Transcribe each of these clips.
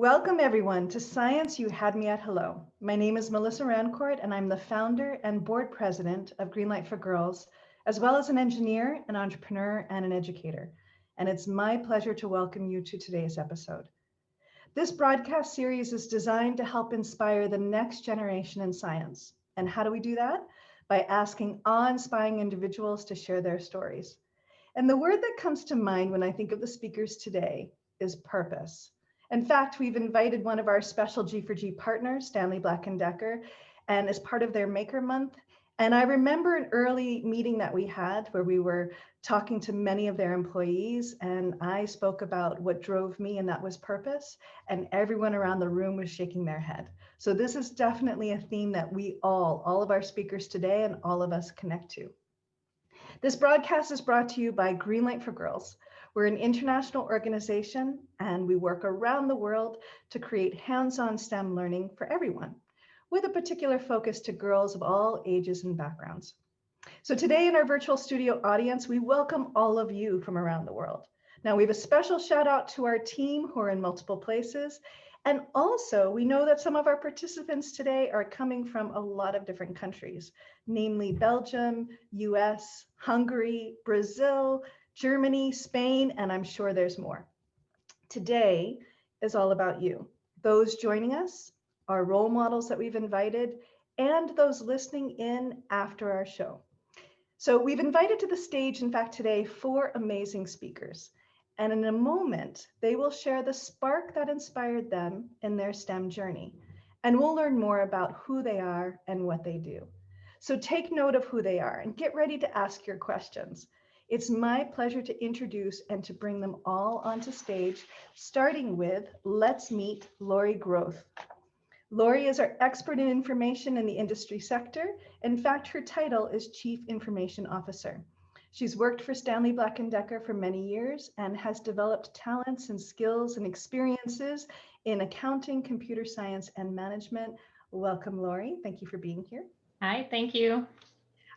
Welcome everyone to Science You Had Me at Hello. My name is Melissa Rancourt and I'm the founder and board president of Greenlight for Girls, as well as an engineer, an entrepreneur, and an educator. And it's my pleasure to welcome you to today's episode. This broadcast series is designed to help inspire the next generation in science. And how do we do that? By asking awe-inspiring individuals to share their stories. And the word that comes to mind when I think of the speakers today is purpose. In fact, we've invited one of our special G4G partners, Stanley Black & Decker, and as part of their Maker Month. And I remember an early meeting that we had where we were talking to many of their employees, and I spoke about what drove me, and that was purpose, and everyone around the room was shaking their head. So this is definitely a theme that we all of our speakers today and all of us connect to. This broadcast is brought to you by Greenlight for Girls. We're an international organization and we work around the world to create hands-on STEM learning for everyone, with a particular focus to girls of all ages and backgrounds. So today in our virtual studio audience, we welcome all of you from around the world. Now we have a special shout out to our team who are in multiple places. And also we know that some of our participants today are coming from a lot of different countries, namely Belgium, US, Hungary, Brazil, Germany, Spain, and I'm sure there's more. Today is all about you, those joining us, our role models that we've invited, and those listening in after our show. So we've invited to the stage, in fact, today, 4 amazing speakers. And in a moment, they will share the spark that inspired them in their STEM journey. And we'll learn more about who they are and what they do. So take note of who they are and get ready to ask your questions. It's my pleasure to introduce and to bring them all onto stage, starting with, let's meet Lori Groth. Lori is our expert in information in the industry sector. In fact, her title is Chief Information Officer. She's worked for Stanley Black & Decker for many years and has developed talents and skills and experiences in accounting, computer science, and management. Welcome, Lori. Thank you for being here. Hi, thank you.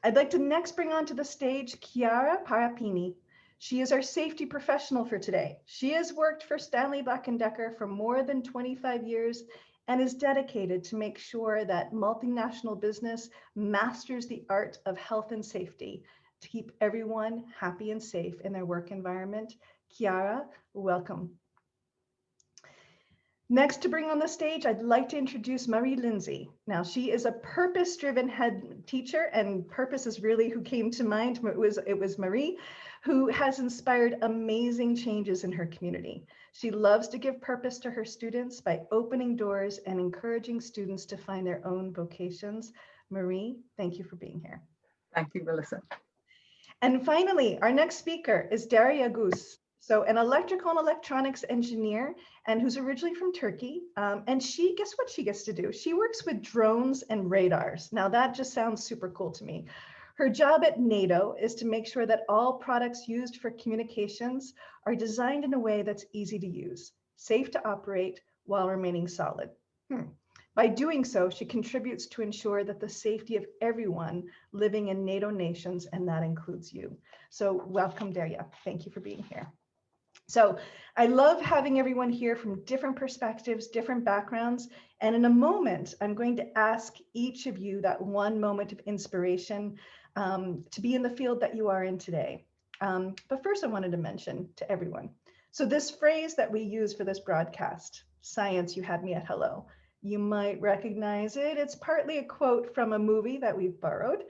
I'd like to next bring onto the stage Chiara Parapini. She is our safety professional for today. She has worked for Stanley Black & Decker for more than 25 years and is dedicated to make sure that multinational business masters the art of health and safety to keep everyone happy and safe in their work environment. Chiara, welcome. Next to bring on the stage, I'd like to introduce Lindsay. Now, she is a purpose-driven head teacher, and purpose is really who came to mind. It was Marie, who has inspired amazing changes in her community. She loves to give purpose to her students by opening doors and encouraging students to find their own vocations. Marie, thank you for being here. Thank you, Melissa. And finally, our next speaker is Daria Goose. So an electrical and electronics engineer, and who's originally from Turkey. And guess what she gets to do? She works with drones and radars. Now that just sounds super cool to me. Her job at Nato is to make sure that all products used for communications are designed in a way that's easy to use, safe to operate while remaining solid. By doing so, she contributes to ensure that the safety of everyone living in NATO nations, and that includes you. So welcome, Derya. Thank you for being here. So I love having everyone here from different perspectives, different backgrounds. And in a moment, I'm going to ask each of you that one moment of inspiration to be in the field that you are in today. But first, I wanted to mention to everyone. So this phrase that we use for this broadcast, Science You Had Me at Hello, you might recognize it. It's partly a quote from a movie that we've borrowed.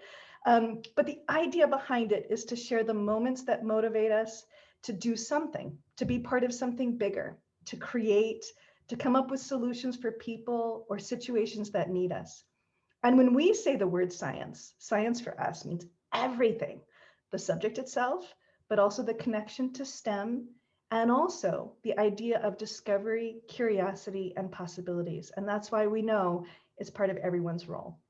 But the idea behind it is to share the moments that motivate us to do something, to be part of something bigger, to create, to come up with solutions for people or situations that need us. And when we say the word science, science for us means everything, the subject itself, but also the connection to STEM, and also the idea of discovery, curiosity, and possibilities. And that's why we know it's part of everyone's role.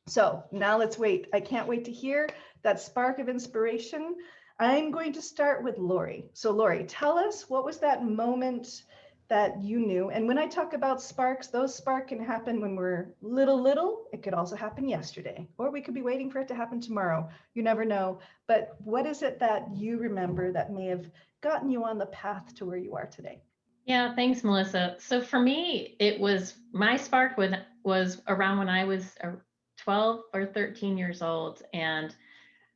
So now let's wait. I can't wait to hear that spark of inspiration. I'm going to start with Lori. So Lori, tell us, what was that moment that you knew? And when I talk about sparks, those sparks can happen when we're little. It could also happen yesterday, or we could be waiting for it to happen tomorrow. You never know. But what is it that you remember that may have gotten you on the path to where you are today? Yeah, thanks, Melissa. So for me, it was my spark was around when I was 12 or 13 years old, and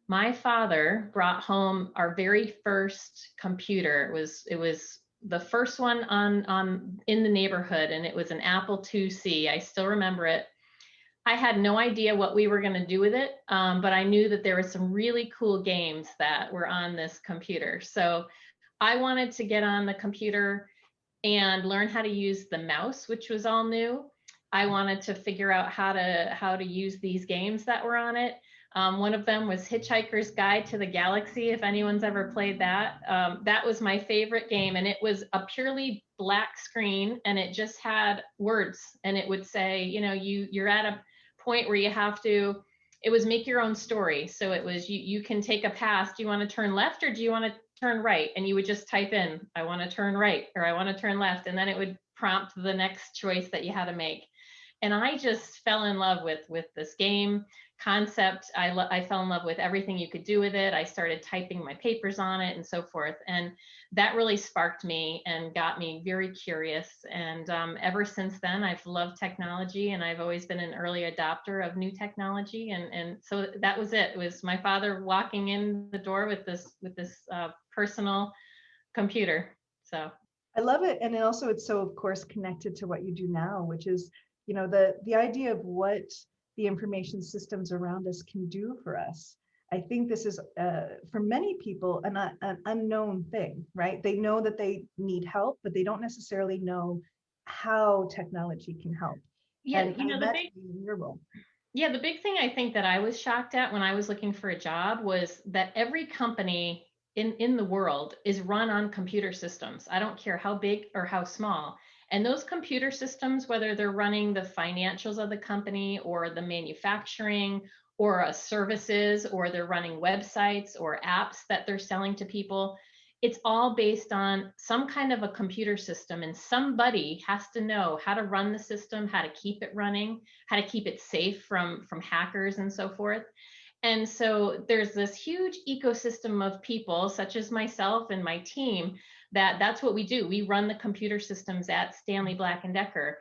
my father brought home our very first computer. It was the first one on in the neighborhood, and it was an Apple IIc. I still remember it. I had no idea what we were going to do with it, but I knew that there were some really cool games that were on this computer. So I wanted to get on the computer and learn how to use the mouse, which was all new. I wanted to figure out how to use these games that were on it. One of them was Hitchhiker's Guide to the Galaxy. If anyone's ever played that, that was my favorite game, and it was a purely black screen, and it just had words, and it would say, you're at a point where you have to. It was make your own story. So it was you can take a path. Do you want to turn left or do you want to turn right? And you would just type in, I want to turn right or I want to turn left. And then it would prompt the next choice that you had to make. And I just fell in love with this game concept. I fell in love with everything you could do with it. I started typing my papers on it and so forth. And that really sparked me and got me very curious. And ever since then, I've loved technology, and I've always been an early adopter of new technology. And so that was it. It was my father walking in the door with this personal computer. So I love it. And then also it's so, of course, connected to what you do now, which is, the idea of what the information systems around us can do for us. I think this is, for many people, an unknown thing, right? They know that they need help, but they don't necessarily know how technology can help. yeah, And I imagine in your role. the big thing I think that I was shocked at when I was looking for a job was that every company in the world is run on computer systems. I don't care how big or how small. And those computer systems, whether they're running the financials of the company or the manufacturing or services, or they're running websites or apps that they're selling to people, it's all based on some kind of a computer system, and somebody has to know how to run the system, how to keep it running, how to keep it safe from hackers and so forth. And so there's this huge ecosystem of people such as myself and my team that's what we do. We run the computer systems at Stanley Black and Decker.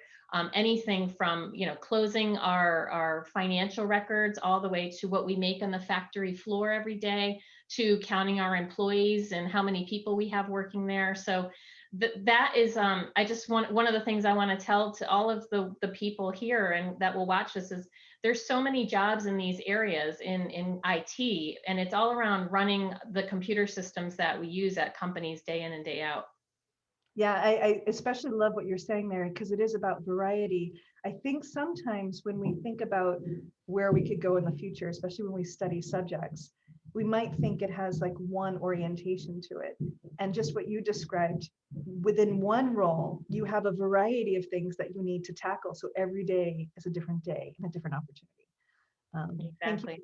Anything from closing our financial records all the way to what we make on the factory floor every day, to counting our employees and how many people we have working there. So that is I just want one of the things I want to tell to all of the people here and that will watch this is there's so many jobs in these areas in IT, and it's all around running the computer systems that we use at companies day in and day out. Yeah, I especially love what you're saying there because it is about variety. I think sometimes when we think about where we could go in the future, especially when we study subjects, we might think it has like one orientation to it. And just what you described, within one role, you have a variety of things that you need to tackle. So every day is a different day and a different opportunity. Thank you. Exactly.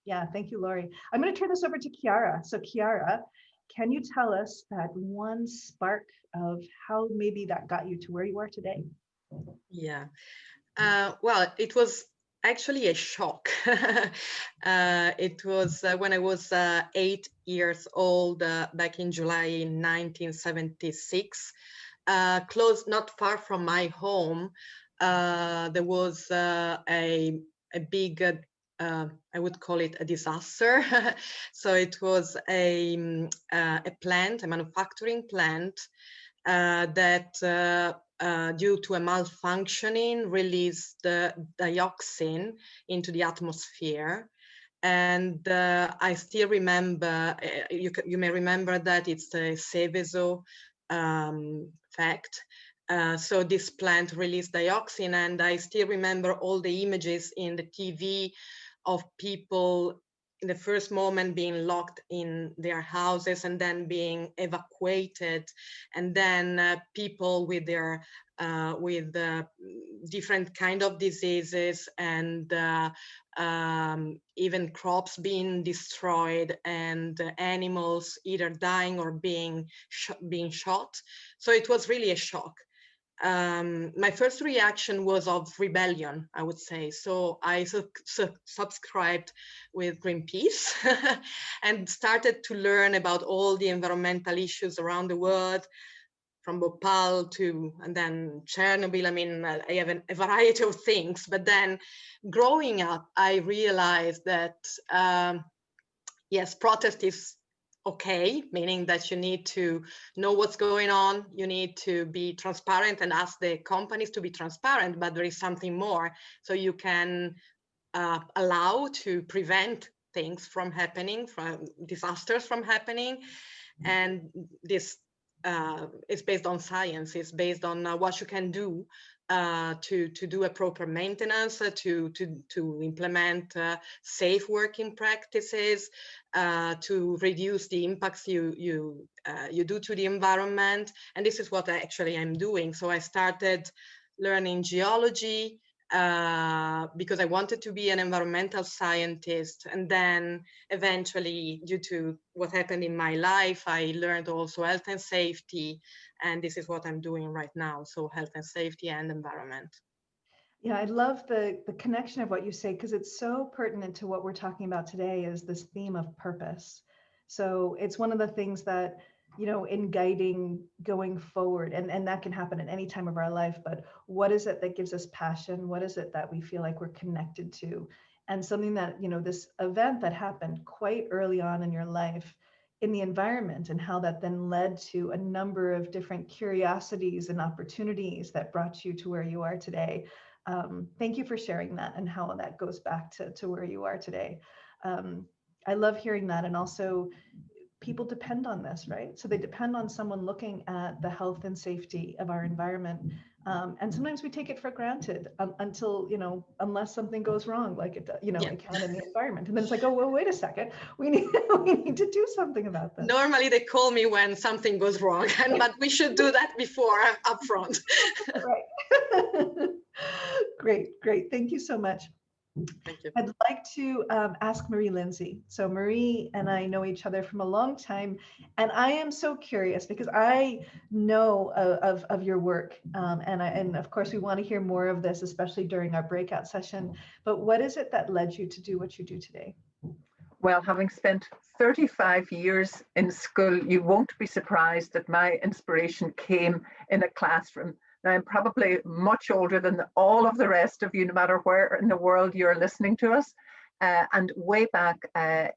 Yeah, thank you, Lori. I'm going to turn this over to Chiara. So Chiara, can you tell us that one spark of how maybe that got you to where you are today? Yeah. Well, it was actually a shock. It was when I was 8 years old, back in July 1976, close, not far from my home. There was a big, I would call it a disaster. So it was a plant, a manufacturing plant, that due to a malfunctioning released the dioxin into the atmosphere. And I still remember, you may remember that it's the Seveso fact. So this plant released dioxin, and I still remember all the images in the TV of people in the first moment being locked in their houses and then being evacuated, and then people with their with different kind of diseases, and even crops being destroyed, and animals either dying or being shot. So it was really a shock. My first reaction was of rebellion, I would say. So I subscribed with Greenpeace and started to learn about all the environmental issues around the world. from Bhopal to, and then Chernobyl. I mean, I have a variety of things, but then growing up, I realized that, yes, protest is okay, meaning that you need to know what's going on, you need to be transparent and ask the companies to be transparent, but there is something more. So you can allow to prevent things from happening, from disasters from happening. And this is based on science, it's based on what you can do to do a proper maintenance, to implement safe working practices, to reduce the impacts you do to the environment. And this is what I actually am doing. So I started learning geology because I wanted to be an environmental scientist. And then eventually, due to what happened in my life, I learned also health and safety. And this is what I'm doing right now. So health and safety and environment. Yeah, I love the connection of what you say, because it's so pertinent to what we're talking about today, is this theme of purpose. So it's one of the things that, you know, in guiding going forward, and that can happen at any time of our life, but what is it that gives us passion? What is it that we feel like we're connected to? And something that, you know, this event that happened quite early on in your life in the environment, and how that then led to a number of different curiosities and opportunities that brought you to where you are today. Thank you for sharing that, and how that goes back to where you are today. I love hearing that. And also, people depend on this, right? So they depend on someone looking at the health and safety of our environment. And sometimes we take it for granted until, you know, unless something goes wrong, like it, you know, Yeah. it can in the environment. And then it's like, oh, well, wait a second, we need to do something about this. Normally they call me when something goes wrong, but we should do that before upfront. Right. Great. Thank you so much. Thank you. I'd like to ask Lindsay. So Marie and I know each other from a long time, and I am so curious because I know of your work, and of course we want to hear more of this, especially during our breakout session. But what is it that led you to do what you do today? Well, having spent 35 years in school, you won't be surprised that my inspiration came in a classroom. Now, I'm probably much older than all of the rest of you, no matter where in the world you're listening to us. And way back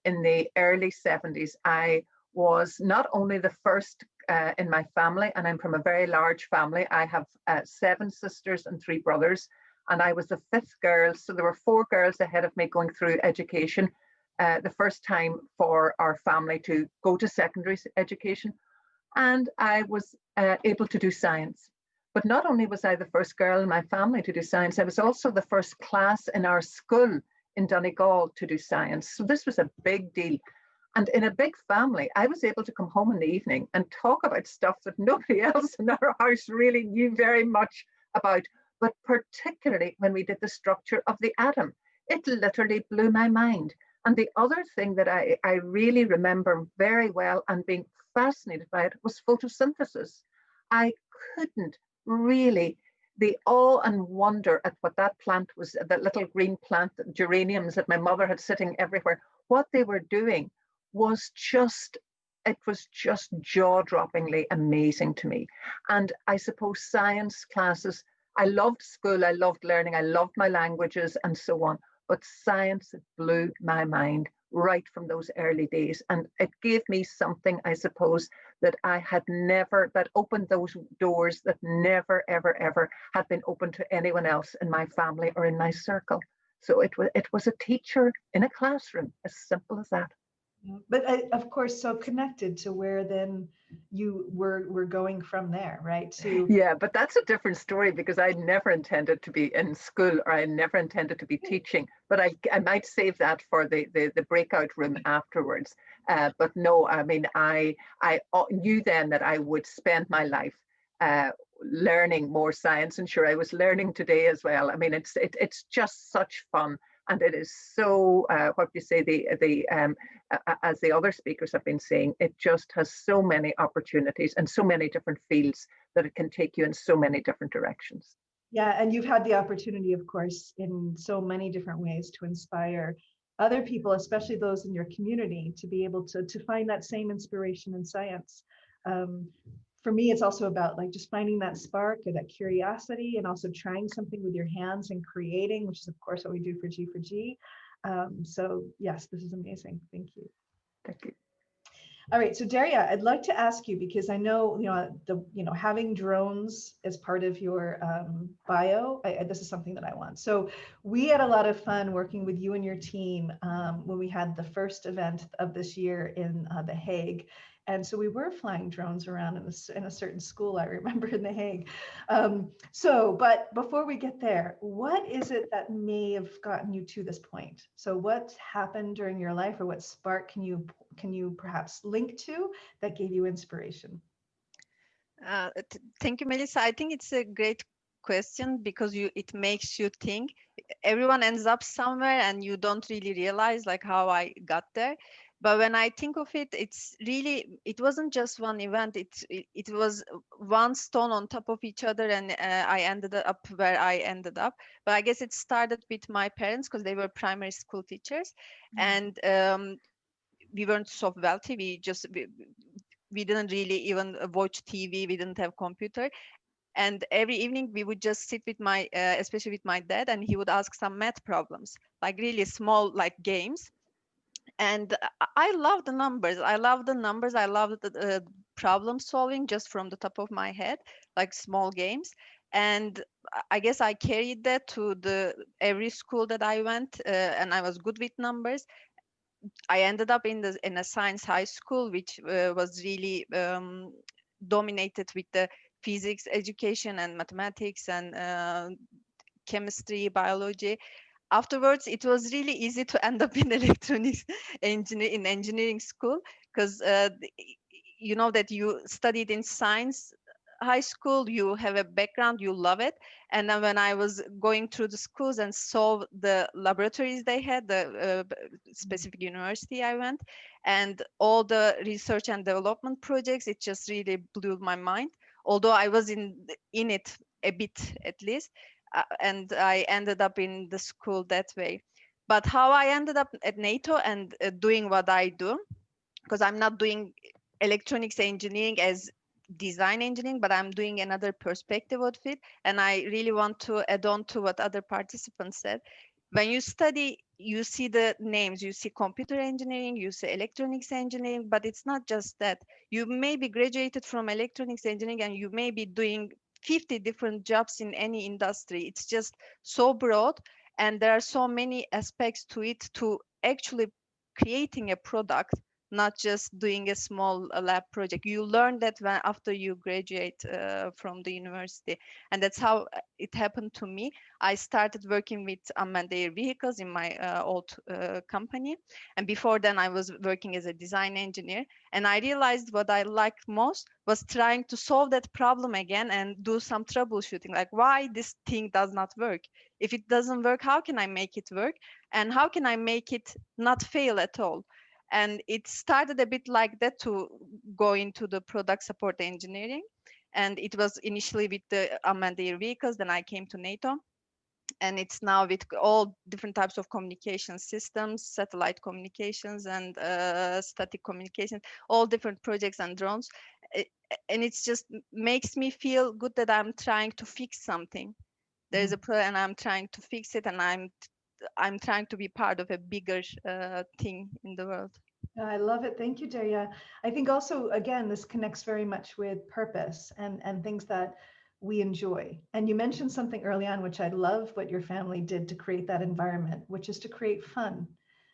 in the early 70s, I was not only the first in my family, and I'm from a very large family. I have 7 sisters and 3 brothers, and I was the 5th girl. So there were 4 girls ahead of me going through education. The first time for our family to go to secondary education. And I was able to do science. But not only was I the first girl in my family to do science, I was also the first class in our school in Donegal to do science. So this was a big deal. And in a big family, I was able to come home in the evening and talk about stuff that nobody else in our house really knew very much about, but particularly when we did the structure of the atom. It literally blew my mind. And the other thing that I really remember very well and being fascinated by it was photosynthesis. I couldn't really, the awe and wonder at what that plant was, that little green plant, geraniums that my mother had sitting everywhere, what they were doing was just, it was just jaw-droppingly amazing to me. And I suppose science classes, I loved school, I loved learning, I loved my languages and so on. But science blew my mind right from those early days. And it gave me something, I suppose, that I had never, that opened those doors that never, ever, ever had been open to anyone else in my family or in my circle. So it was a teacher in a classroom, as simple as that. But of course, so connected to where then you were going from there, right? To Yeah, but that's a different story, because I never intended to be in school, or I never intended to be teaching. But I might save that for the breakout room afterwards. But no, I mean, I knew then that I would spend my life learning more science, and sure, I was learning today as well. I mean, it's just such fun. And it is so, what you say, as the other speakers have been saying, it just has so many opportunities and so many different fields that it can take you in so many different directions. Yeah, and you've had the opportunity, of course, in so many different ways to inspire other people, especially those in your community, to be able to find that same inspiration in science. for me, it's also about like just finding that spark or that curiosity, and also trying something with your hands and creating, which is of course what we do for G4G. So yes, this is amazing. Thank you. Thank you. All right, so Daria, I'd like to ask you, because I know having drones as part of your bio. This is something that I want. So we had a lot of fun working with you and your team when we had the first event of this year in The Hague. And so we were flying drones around in a certain school, I remember, in The Hague. But before we get there, what is it that may have gotten you to this point? So what's happened during your life, or what spark can you perhaps link to that gave you inspiration? Thank you, Melissa. I think it's a great question because it makes you think. Everyone ends up somewhere and you don't really realize like how I got there. But when I think of it, it wasn't just one event. It was one stone on top of each other, and I ended up where I ended up. But I guess it started with my parents because they were primary school teachers, and we weren't so wealthy. We didn't really even watch TV. We didn't have computer. And every evening we would just sit with especially with my dad, and he would ask some math problems, like really small, like games. And I love the numbers. I love the numbers. I love the problem solving just from the top of my head, like small games. And I guess I carried that to every school that I went, and I was good with numbers. I ended up in a science high school, which was really dominated with the physics education and mathematics and chemistry, biology. Afterwards, it was really easy to end up in electronics engineering school because you know that you studied in science high school, you have a background, you love it. And then when I was going through the schools and saw the laboratories they had, the specific university I went, and all the research and development projects, it just really blew my mind. Although I was in it a bit at least, and I ended up in the school that way. But how I ended up at NATO and doing what I do, because I'm not doing electronics engineering as design engineering, but I'm doing another perspective of it. And I really want to add on to what other participants said. When you study, you see the names, you see computer engineering, you see electronics engineering, but it's not just that. You may be graduated from electronics engineering and you may be doing 50 different jobs in any industry. It's just so broad, and there are so many aspects to it, to actually creating a product, not just doing a small lab project. You learn that after you graduate from the university. And that's how it happened to me. I started working with unmanned air vehicles in my old company. And before then, I was working as a design engineer. And I realized what I liked most was trying to solve that problem again and do some troubleshooting, like why this thing does not work. If it doesn't work, how can I make it work? And how can I make it not fail at all? And it started a bit like that to go into the product support engineering. And it was initially with the unmanned air vehicles, then I came to NATO. And it's now with all different types of communication systems, satellite communications and static communications, all different projects and drones. And it's just makes me feel good that I'm trying to fix something. There's a problem and I'm trying to fix it, and I'm trying to be part of a bigger thing in the world. I love it. Thank you, Derya. I think also, again, this connects very much with purpose and things that we enjoy. And you mentioned something early on, which I love what your family did to create that environment, which is to create fun.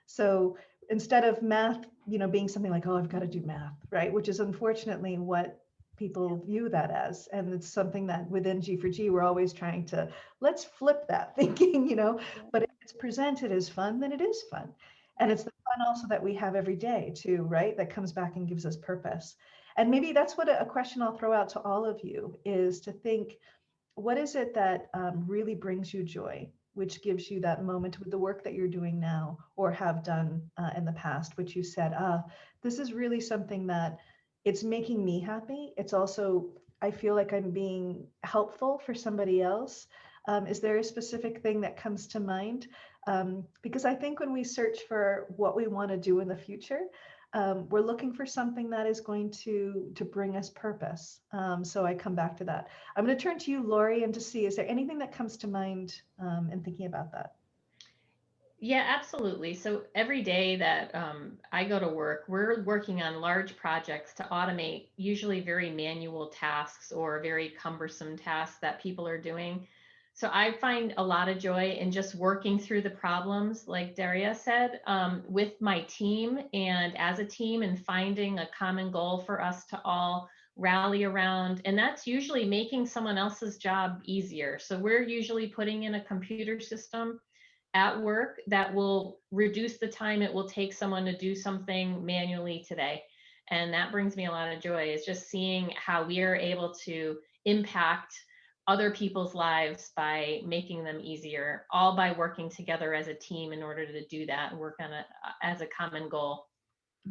So instead of math, being something like, oh, I've got to do math, right? Which is unfortunately what people view that as. And it's something that within G4G, we're always trying to, let's flip that thinking, but if it's presented as fun, then it is fun. And it's the fun also that we have every day too, right? That comes back and gives us purpose. And maybe that's what a question I'll throw out to all of you is to think, what is it that really brings you joy, which gives you that moment with the work that you're doing now or have done in the past, which you said, this is really something that it's making me happy. It's also, I feel like I'm being helpful for somebody else. Is there a specific thing that comes to mind? Because I think when we search for what we want to do in the future, we're looking for something that is going to bring us purpose. So I come back to that. I'm going to turn to you, Lori, and to see, is there anything that comes to mind in thinking about that? Yeah, absolutely. So every day that I go to work, we're working on large projects to automate usually very manual tasks or very cumbersome tasks that people are doing. So I find a lot of joy in just working through the problems, like Daria said, with my team and as a team, and finding a common goal for us to all rally around. And that's usually making someone else's job easier. So we're usually putting in a computer system at work that will reduce the time it will take someone to do something manually today. And that brings me a lot of joy, is just seeing how we are able to impact other people's lives by making them easier, all by working together as a team in order to do that and work on it as a common goal.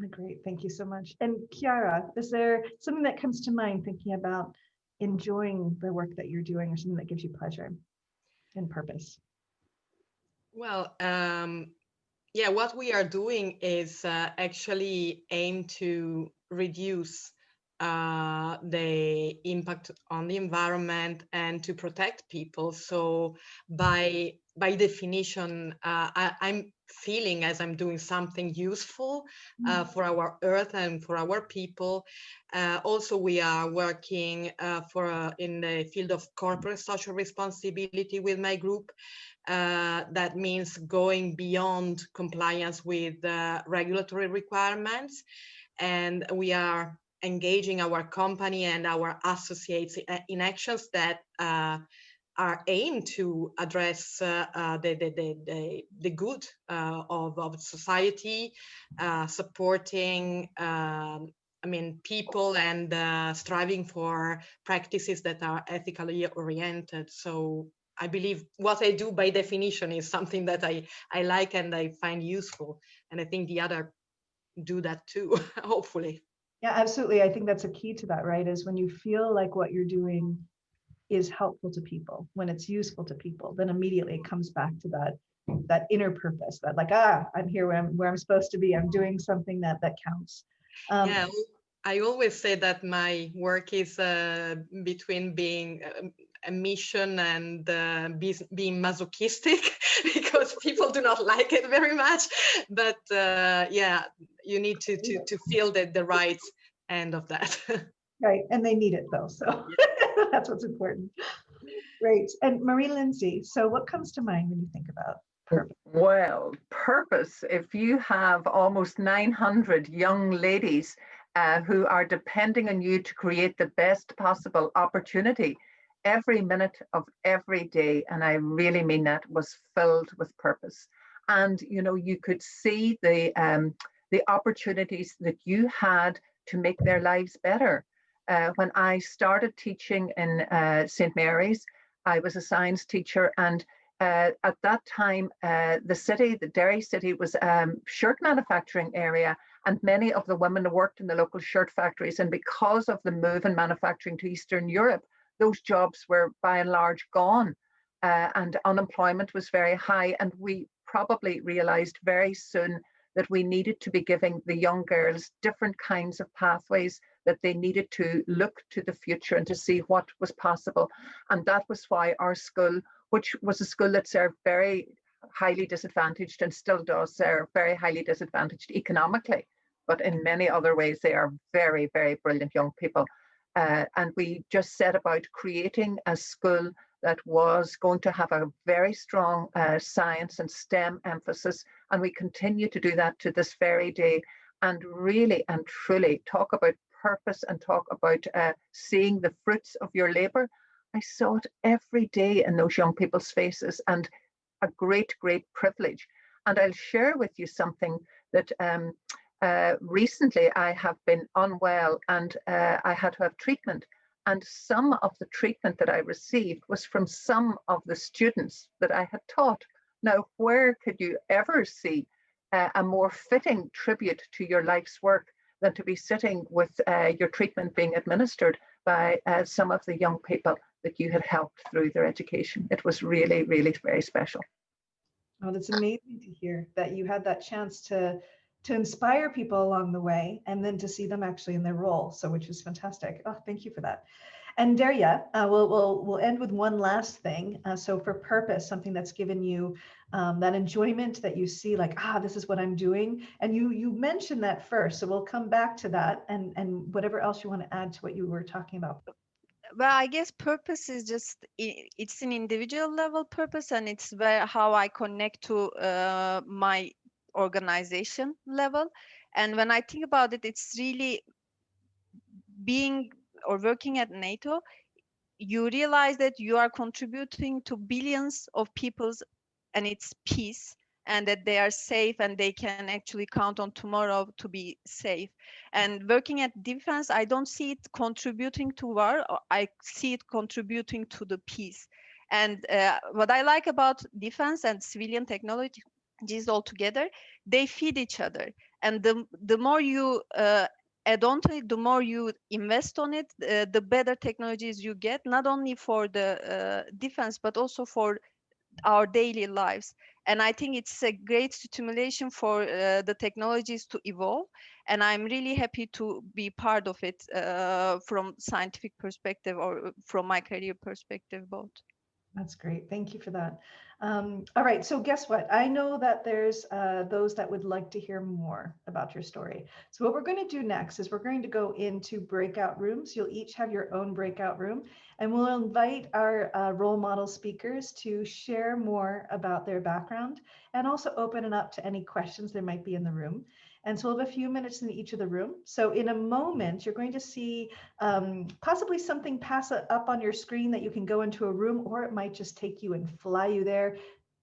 Great, thank you so much. And Chiara, is there something that comes to mind thinking about enjoying the work that you're doing, or something that gives you pleasure and purpose? Well, yeah, what we are doing is actually aim to reduce the impact on the environment and to protect people. So by definition, I'm feeling as I'm doing something useful for our earth and for our people. Also, we are working in the field of corporate social responsibility with my group. That means going beyond compliance with regulatory requirements, and we are engaging our company and our associates in actions that are aimed to address the good of society, supporting people, and striving for practices that are ethically oriented. So I believe what I do by definition is something that I like and I find useful. And I think the other do that too, hopefully. Yeah, absolutely. I think that's a key to that, right? Is when you feel like what you're doing is helpful to people, when it's useful to people, then immediately it comes back to that inner purpose, that like, I'm here where I'm supposed to be. I'm doing something that counts. Yeah, I always say that my work is between being a mission and being masochistic, because people do not like it very much. But yeah, you need to feel the right end of that. Right, and they need it though, so that's what's important. Great. And Lindsay, so what comes to mind when you think about purpose? Well, purpose, if you have almost 900 young ladies who are depending on you to create the best possible opportunity every minute of every day, and I really mean that, was filled with purpose. And you could see the opportunities that you had to make their lives better. When I started teaching in St. Mary's, I was a science teacher, and at that time, the Derry city was a shirt manufacturing area, and many of the women worked in the local shirt factories. And because of the move in manufacturing to Eastern Europe, those jobs were by and large gone, and unemployment was very high. And we probably realized very soon that we needed to be giving the young girls different kinds of pathways, that they needed to look to the future and to see what was possible. And that was why our school, which was a school that served very highly disadvantaged and still does serve very highly disadvantaged economically, but in many other ways, they are very, very brilliant young people. And we just set about creating a school that was going to have a very strong science and STEM emphasis. And we continue to do that to this very day. And really and truly talk about purpose and talk about seeing the fruits of your labor. I saw it every day in those young people's faces, and a great, great privilege. And I'll share with you something that recently I have been unwell, and I had to have treatment. And some of the treatment that I received was from some of the students that I had taught. Now, where could you ever see a more fitting tribute to your life's work than to be sitting with your treatment being administered by some of the young people that you had helped through their education? It was really, really very special. Oh, that's amazing to hear that you had that chance to to inspire people along the way, and then to see them actually in their role. So, which is fantastic. Oh, thank you for that. And Derya, we'll end with one last thing. So for purpose, something that's given you that enjoyment that you see, like, this is what I'm doing. And you mentioned that first, so we'll come back to that and whatever else you want to add to what you were talking about. Well, I guess purpose is just, it's an individual level purpose, and it's where how I connect to my organization level. And when I think about it, it's really being or working at NATO, you realize that you are contributing to billions of people's and its peace, and that they are safe and they can actually count on tomorrow to be safe. And working at defense, I don't see it contributing to war, I see it contributing to the peace. And what I like about defense and civilian technologies all together, they feed each other. And the more you add on to it, the more you invest on it, the better technologies you get, not only for the defense, but also for our daily lives. And I think it's a great stimulation for the technologies to evolve. And I'm really happy to be part of it from scientific perspective or from my career perspective, both. That's great. Thank you for that. All right. So guess what? I know that there's those that would like to hear more about your story. So what we're going to do next is we're going to go into breakout rooms. You'll each have your own breakout room, and we'll invite our role model speakers to share more about their background and also open it up to any questions there might be in the room. And so we'll have a few minutes in each of the room. So in a moment, you're going to see possibly something pass up on your screen that you can go into a room, or it might just take you and fly you there.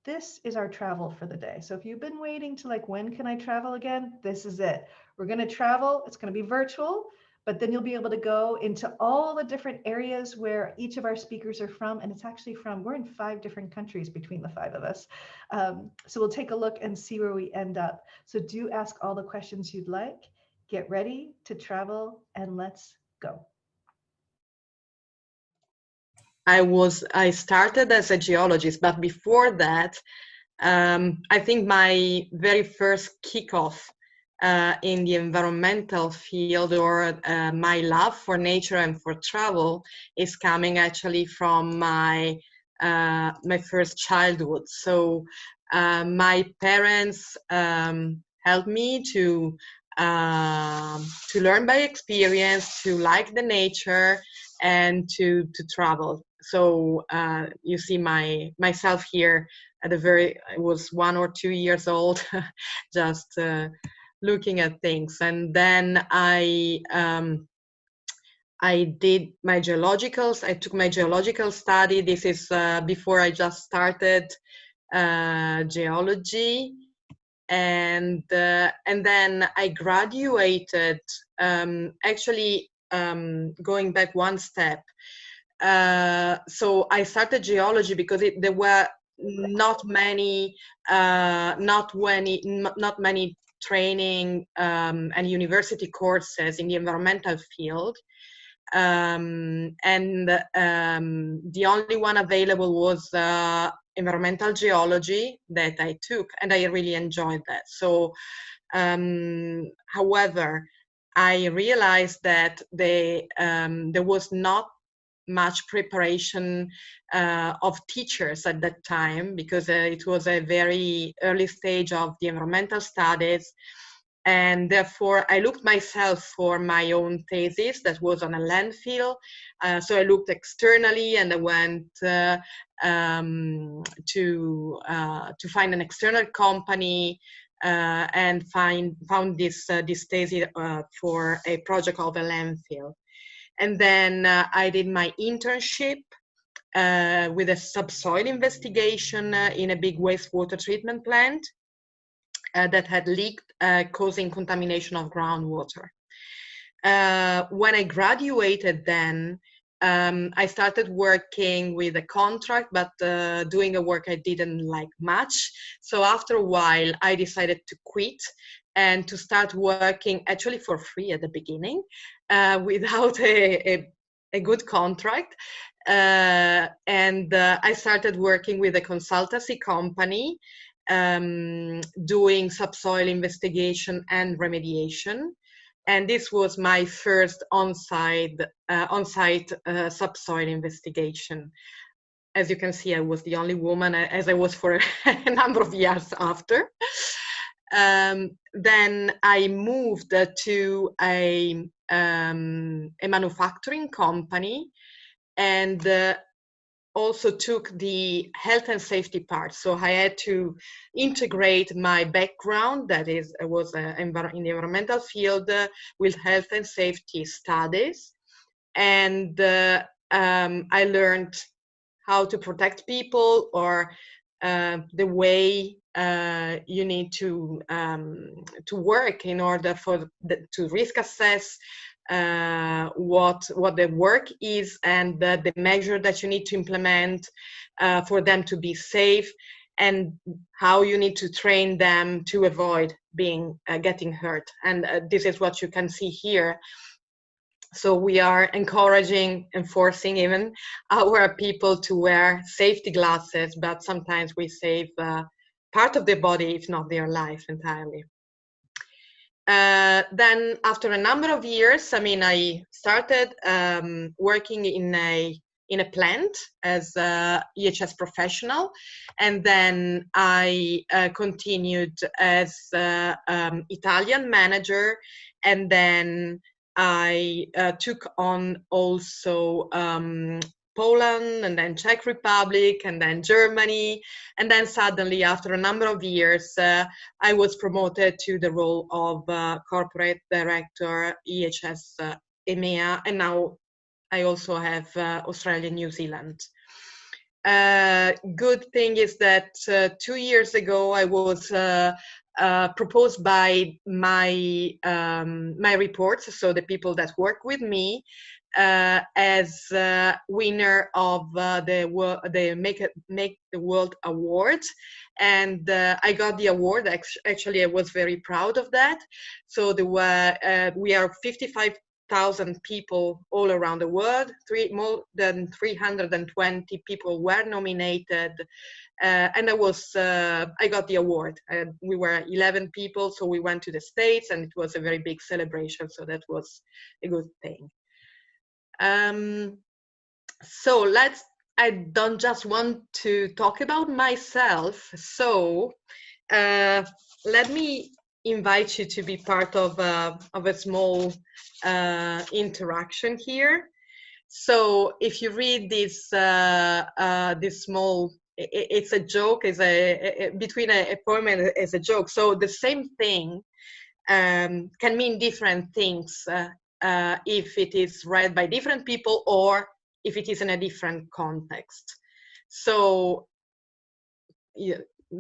This is our travel for the day. So if you've been waiting to like, when can I travel again? This is it. We're going to travel. It's going to be virtual, but then you'll be able to go into all the different areas where each of our speakers are from. And it's actually from, we're in 5 different countries between the 5 of us. So we'll take a look and see where we end up. So do ask all the questions you'd like. Get ready to travel, and let's go. I started as a geologist, but before that, I think my very first kickoff in the environmental field, or my love for nature and for travel, is coming actually from my first childhood. So my parents helped me to learn by experience, to like the nature, and to travel. So you see myself here at I was 1 or 2 years old, just looking at things. And then I did my geologicals. I took my geological study. This is before I just started geology. And then I graduated, actually going back one step. So I started geology because there were not many training and university courses in the environmental field, and the only one available was environmental geology that I took, and I really enjoyed that. So however, I realized that there was not much preparation of teachers at that time, because it was a very early stage of the environmental studies. And therefore, I looked myself for my own thesis that was on a landfill. So I looked externally, and I went to find an external company and found this thesis for a project of a landfill. And then I did my internship with a subsoil investigation in a big wastewater treatment plant that had leaked, causing contamination of groundwater. When I graduated then, I started working with a contract, but doing a work I didn't like much. So after a while, I decided to quit and to start working actually for free at the beginning, without a good contract. And I started working with a consultancy company. doing subsoil investigation and remediation. And this was my first on-site subsoil investigation. As you can see, I was the only woman, as I was for a number of years after. Then I moved to a manufacturing company, and also took the health and safety part. So I had to integrate my background, that is, I was in the environmental field, with health and safety studies. And I learned how to protect people, or the way you need to work in order to risk assess what the work is, and the measure that you need to implement for them to be safe, and how you need to train them to avoid getting hurt. And this is what you can see here. So we are encouraging, enforcing even our people to wear safety glasses, but sometimes we save part of their body, if not their life entirely. Then after a number of years, I started working in a plant as a EHS professional, and then I continued as Italian manager, and then I took on also Poland, and then Czech Republic, and then Germany. And then suddenly, after a number of years, I was promoted to the role of corporate director, EHS EMEA, and now I also have Australia, New Zealand. Good thing is that 2 years ago, I was proposed by my reports, so the people that work with me, as winner of the Make the World Award, and I got the award. Actually, I was very proud of that. So we are 55,000 people all around the world. More than 320 people were nominated, and I got the award. We were 11 people, so we went to the States, and it was a very big celebration. So that was a good thing. So I don't just want to talk about myself. So let me invite you to be part of a small interaction here. So if you read this small, it's a joke, between a poem and as a joke. So the same thing can mean different things if it is read by different people, or if it is in a different context. So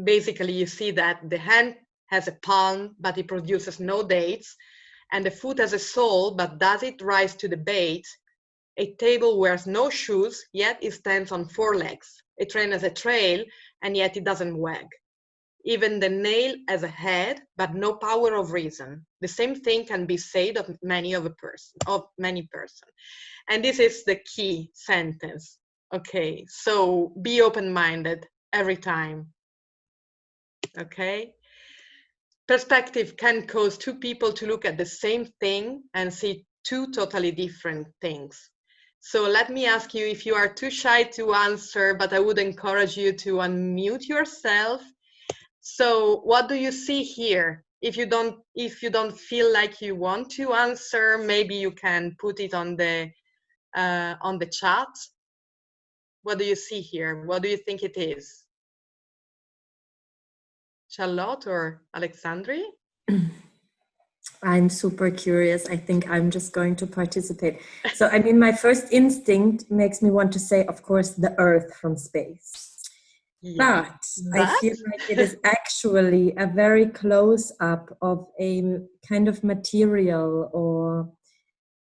basically you see that the hand has a palm, but it produces no dates, and the foot has a sole, but does it rise to the bait? A table wears no shoes, yet it stands on 4 legs. A train has a trail, and yet it doesn't wag. Even the nail has a head, but no power of reason. The same thing can be said of many persons. And this is the key sentence. Okay, so be open-minded every time. Okay? Perspective can cause 2 people to look at the same thing and see 2 totally different things. So let me ask you, if you are too shy to answer, but I would encourage you to unmute yourself. So what do you see here? If you don't feel like you want to answer, maybe you can put it on the chat. What do you see here? What do you think it is? Charlotte or Alexandri? I'm super curious. I think I'm just going to participate. So, my first instinct makes me want to say, of course, the Earth from space. Yeah. But I feel like it is actually a very close up of a kind of material or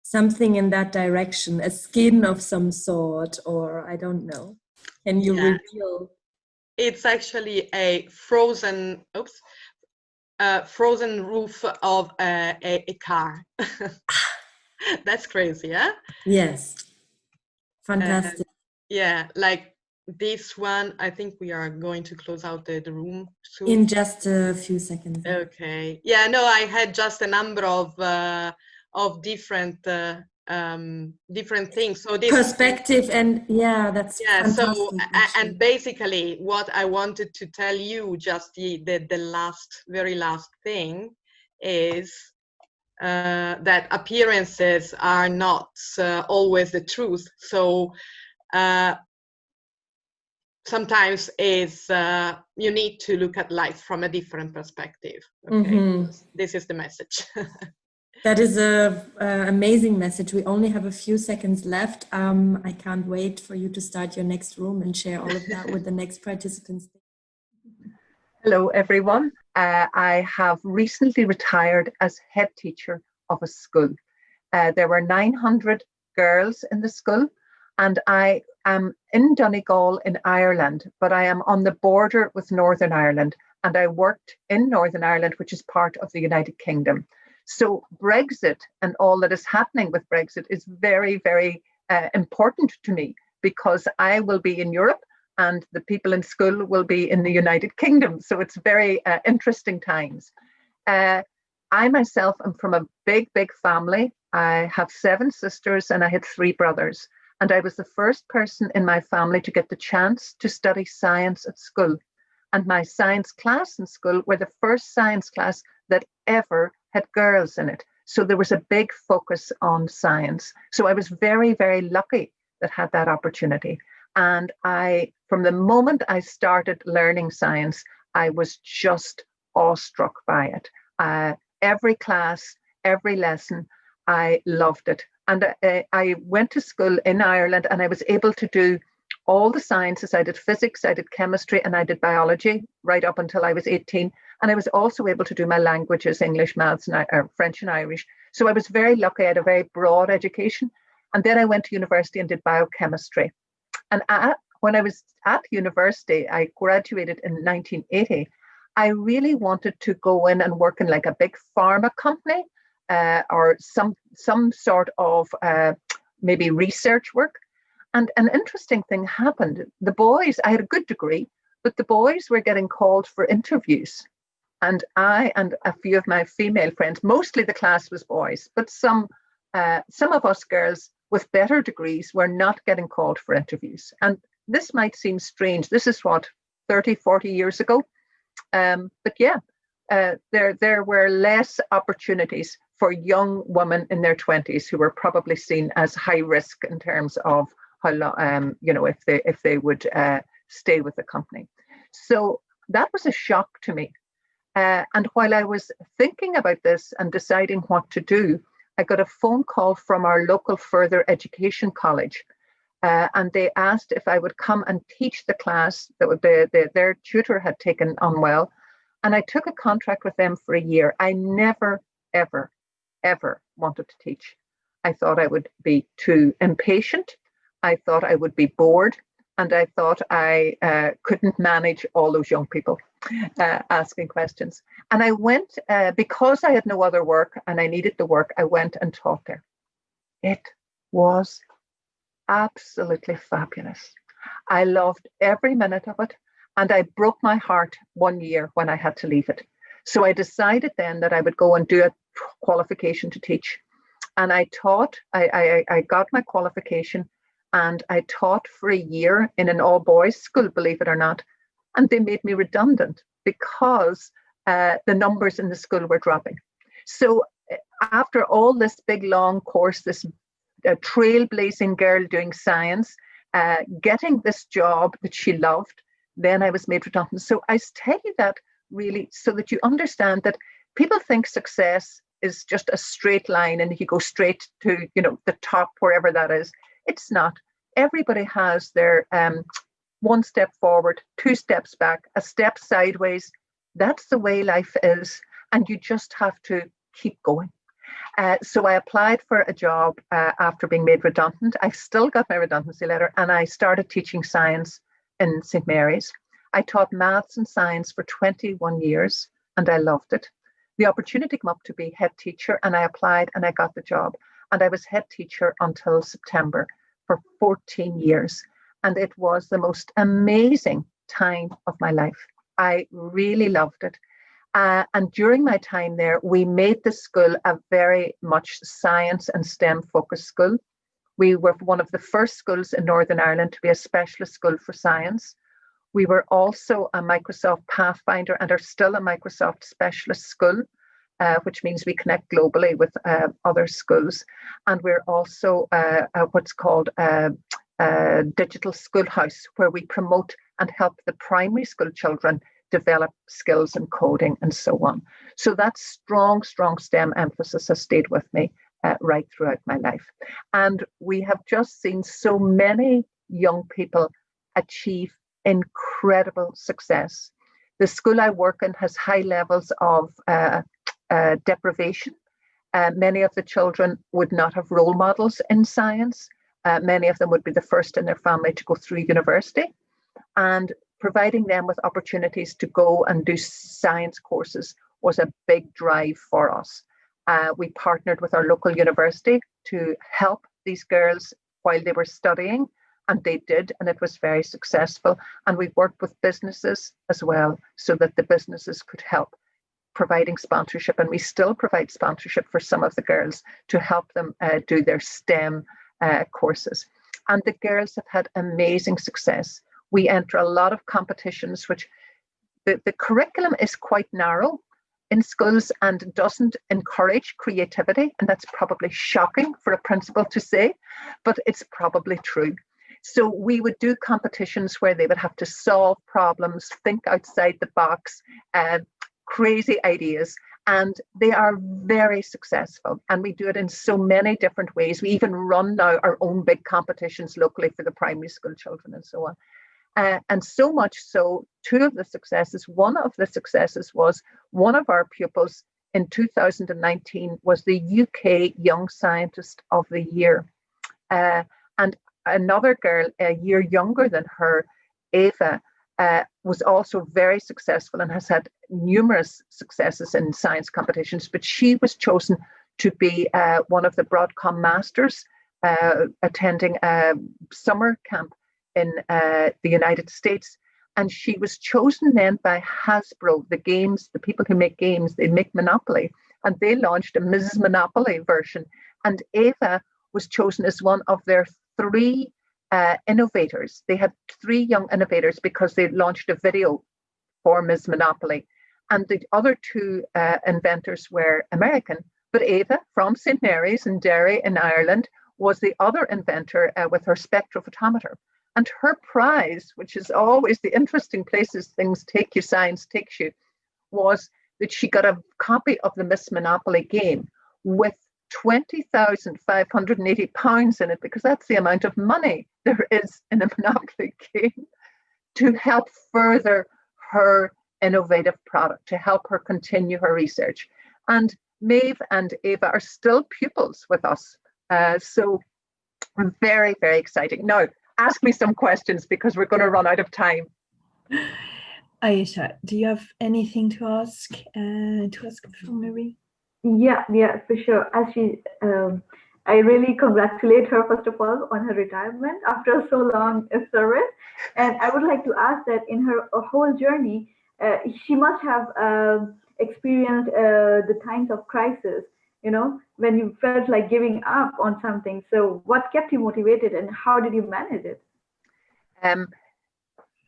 something in that direction, a skin of some sort, or I don't know. Can you reveal? It's actually a frozen roof of a car. That's crazy, yeah? Yes. Fantastic. Yeah, like this one, I think we are going to close out the room soon. In just a few seconds. Okay. Yeah, no, I had just a number of different things. So this perspective, and yeah, that's fantastic. So and basically what I wanted to tell you, just the very last thing is that appearances are not always the truth. So sometimes is you need to look at life from a different perspective. Okay, this is the message. That is a amazing message. We only have a few seconds left. I can't wait for you to start your next room and share all of that with the next participants. Hello, everyone. I have recently retired as head teacher of a school. There were 900 girls in the school, and I am in Donegal in Ireland, but I am on the border with Northern Ireland, and I worked in Northern Ireland, which is part of the United Kingdom. So Brexit and all that is happening with Brexit is very, very important to me, because I will be in Europe and the people in school will be in the United Kingdom. So it's very interesting times. I myself am from a big, big family. I have 7 sisters and I had 3 brothers. And I was the first person in my family to get the chance to study science at school. And my science class in school were the first science class that ever had girls in it. So there was a big focus on science. So I was very, very lucky that I had that opportunity. And from the moment I started learning science, I was just awestruck by it. Every class, every lesson, I loved it. And I went to school in Ireland and I was able to do all the sciences. I did physics, I did chemistry, and I did biology right up until I was 18. And I was also able to do my languages, English, maths, and French and Irish. So I was very lucky. I had a very broad education. And then I went to university and did biochemistry. And when I was at university, I graduated in 1980. I really wanted to go in and work in like a big pharma company or some sort of maybe research work. And an interesting thing happened. The boys, I had a good degree, but the boys were getting called for interviews. And I and a few of my female friends, mostly the class was boys, but some of us girls with better degrees were not getting called for interviews. And this might seem strange. This is what, 30, 40 years ago? But yeah, there were less opportunities for young women in their 20s who were probably seen as high risk in terms of how long, if they would stay with the company. So that was a shock to me. And while I was thinking about this and deciding what to do, I got a phone call from our local further education college. And they asked if I would come and teach the class that their tutor had taken unwell. And I took a contract with them for a year. I never, ever, ever wanted to teach. I thought I would be too impatient. I thought I would be bored. And I thought I couldn't manage all those young people asking questions. And I went, because I had no other work and I needed the work, I went and taught there. It was absolutely fabulous. I loved every minute of it. And I broke my heart 1 year when I had to leave it. So I decided then that I would go and do a qualification to teach. And I taught, I got my qualification. And I taught for a year in an all-boys school, believe it or not. And they made me redundant because the numbers in the school were dropping. So after all this big, long course, this trailblazing girl doing science, getting this job that she loved, then I was made redundant. So I tell you that really so that you understand that people think success is just a straight line and you go straight to, the top, wherever that is. It's not. Everybody has their 1 step forward, 2 steps back, a step sideways. That's the way life is. And you just have to keep going. So I applied for a job after being made redundant. I still got my redundancy letter and I started teaching science in St. Mary's. I taught maths and science for 21 years and I loved it. The opportunity came up to be head teacher and I applied and I got the job. And I was head teacher until September for 14 years. and it was the most amazing time of my life. I really loved it. And during my time there, we made the school a very much science and STEM focused school. We were one of the first schools in Northern Ireland to be a specialist school for science. We were also a Microsoft Pathfinder and are still a Microsoft specialist school, which means we connect globally with other schools. And we're also what's called a digital schoolhouse, where we promote and help the primary school children develop skills in coding and so on. So that strong STEM emphasis has stayed with me right throughout my life. And we have just seen so many young people achieve incredible success. The school I work in has high levels of deprivation. Many of the children would not have role models in science. Many of them would be the first in their family to go through university. And providing them with opportunities to go and do science courses was a big drive for us. We partnered with our local university to help these girls while they were studying, and they did, and it was very successful. And we worked with businesses as well, so that the businesses could help providing sponsorship, and we still provide sponsorship for some of the girls to help them do their STEM courses. And the girls have had amazing success. We enter a lot of competitions, which the curriculum is quite narrow in schools and doesn't encourage creativity. And that's probably shocking for a principal to say, but it's probably true. So we would do competitions where they would have to solve problems, think outside the box, crazy ideas, and they are very successful. And we do it in so many different ways. We even run now our own big competitions locally for the primary school children and so on. And so much so, one of the successes was one of our pupils in 2019 was the UK Young Scientist of the Year. And another girl a year younger than her, Ava, was also very successful and has had numerous successes in science competitions, but she was chosen to be one of the Broadcom Masters attending a summer camp in the United States. And she was chosen then by Hasbro, the people who make games, they make Monopoly, and they launched a Mrs. Monopoly version. And Ava was chosen as one of their 3 innovators. They had 3 young innovators because they launched a video for Ms. Monopoly. And the other 2 inventors were American, but Ava from St. Mary's and Derya in Ireland was the other inventor with her spectrophotometer. And her prize, which is always the interesting places things take you, science takes you, was that she got a copy of the Miss Monopoly game with £20,580 in it, because that's the amount of money there is in a Monopoly game, to help further her innovative product, to help her continue her research. And Maeve and Ava are still pupils with us. So very, very exciting. Now, ask me some questions because we're going to run out of time. Aisha, do you have anything to ask from Marie? Yeah, for sure. As I really congratulate her, first of all, on her retirement after so long a service. And I would like to ask that in her whole journey, she must have experienced the times of crisis, when you felt like giving up on something. So what kept you motivated and how did you manage it?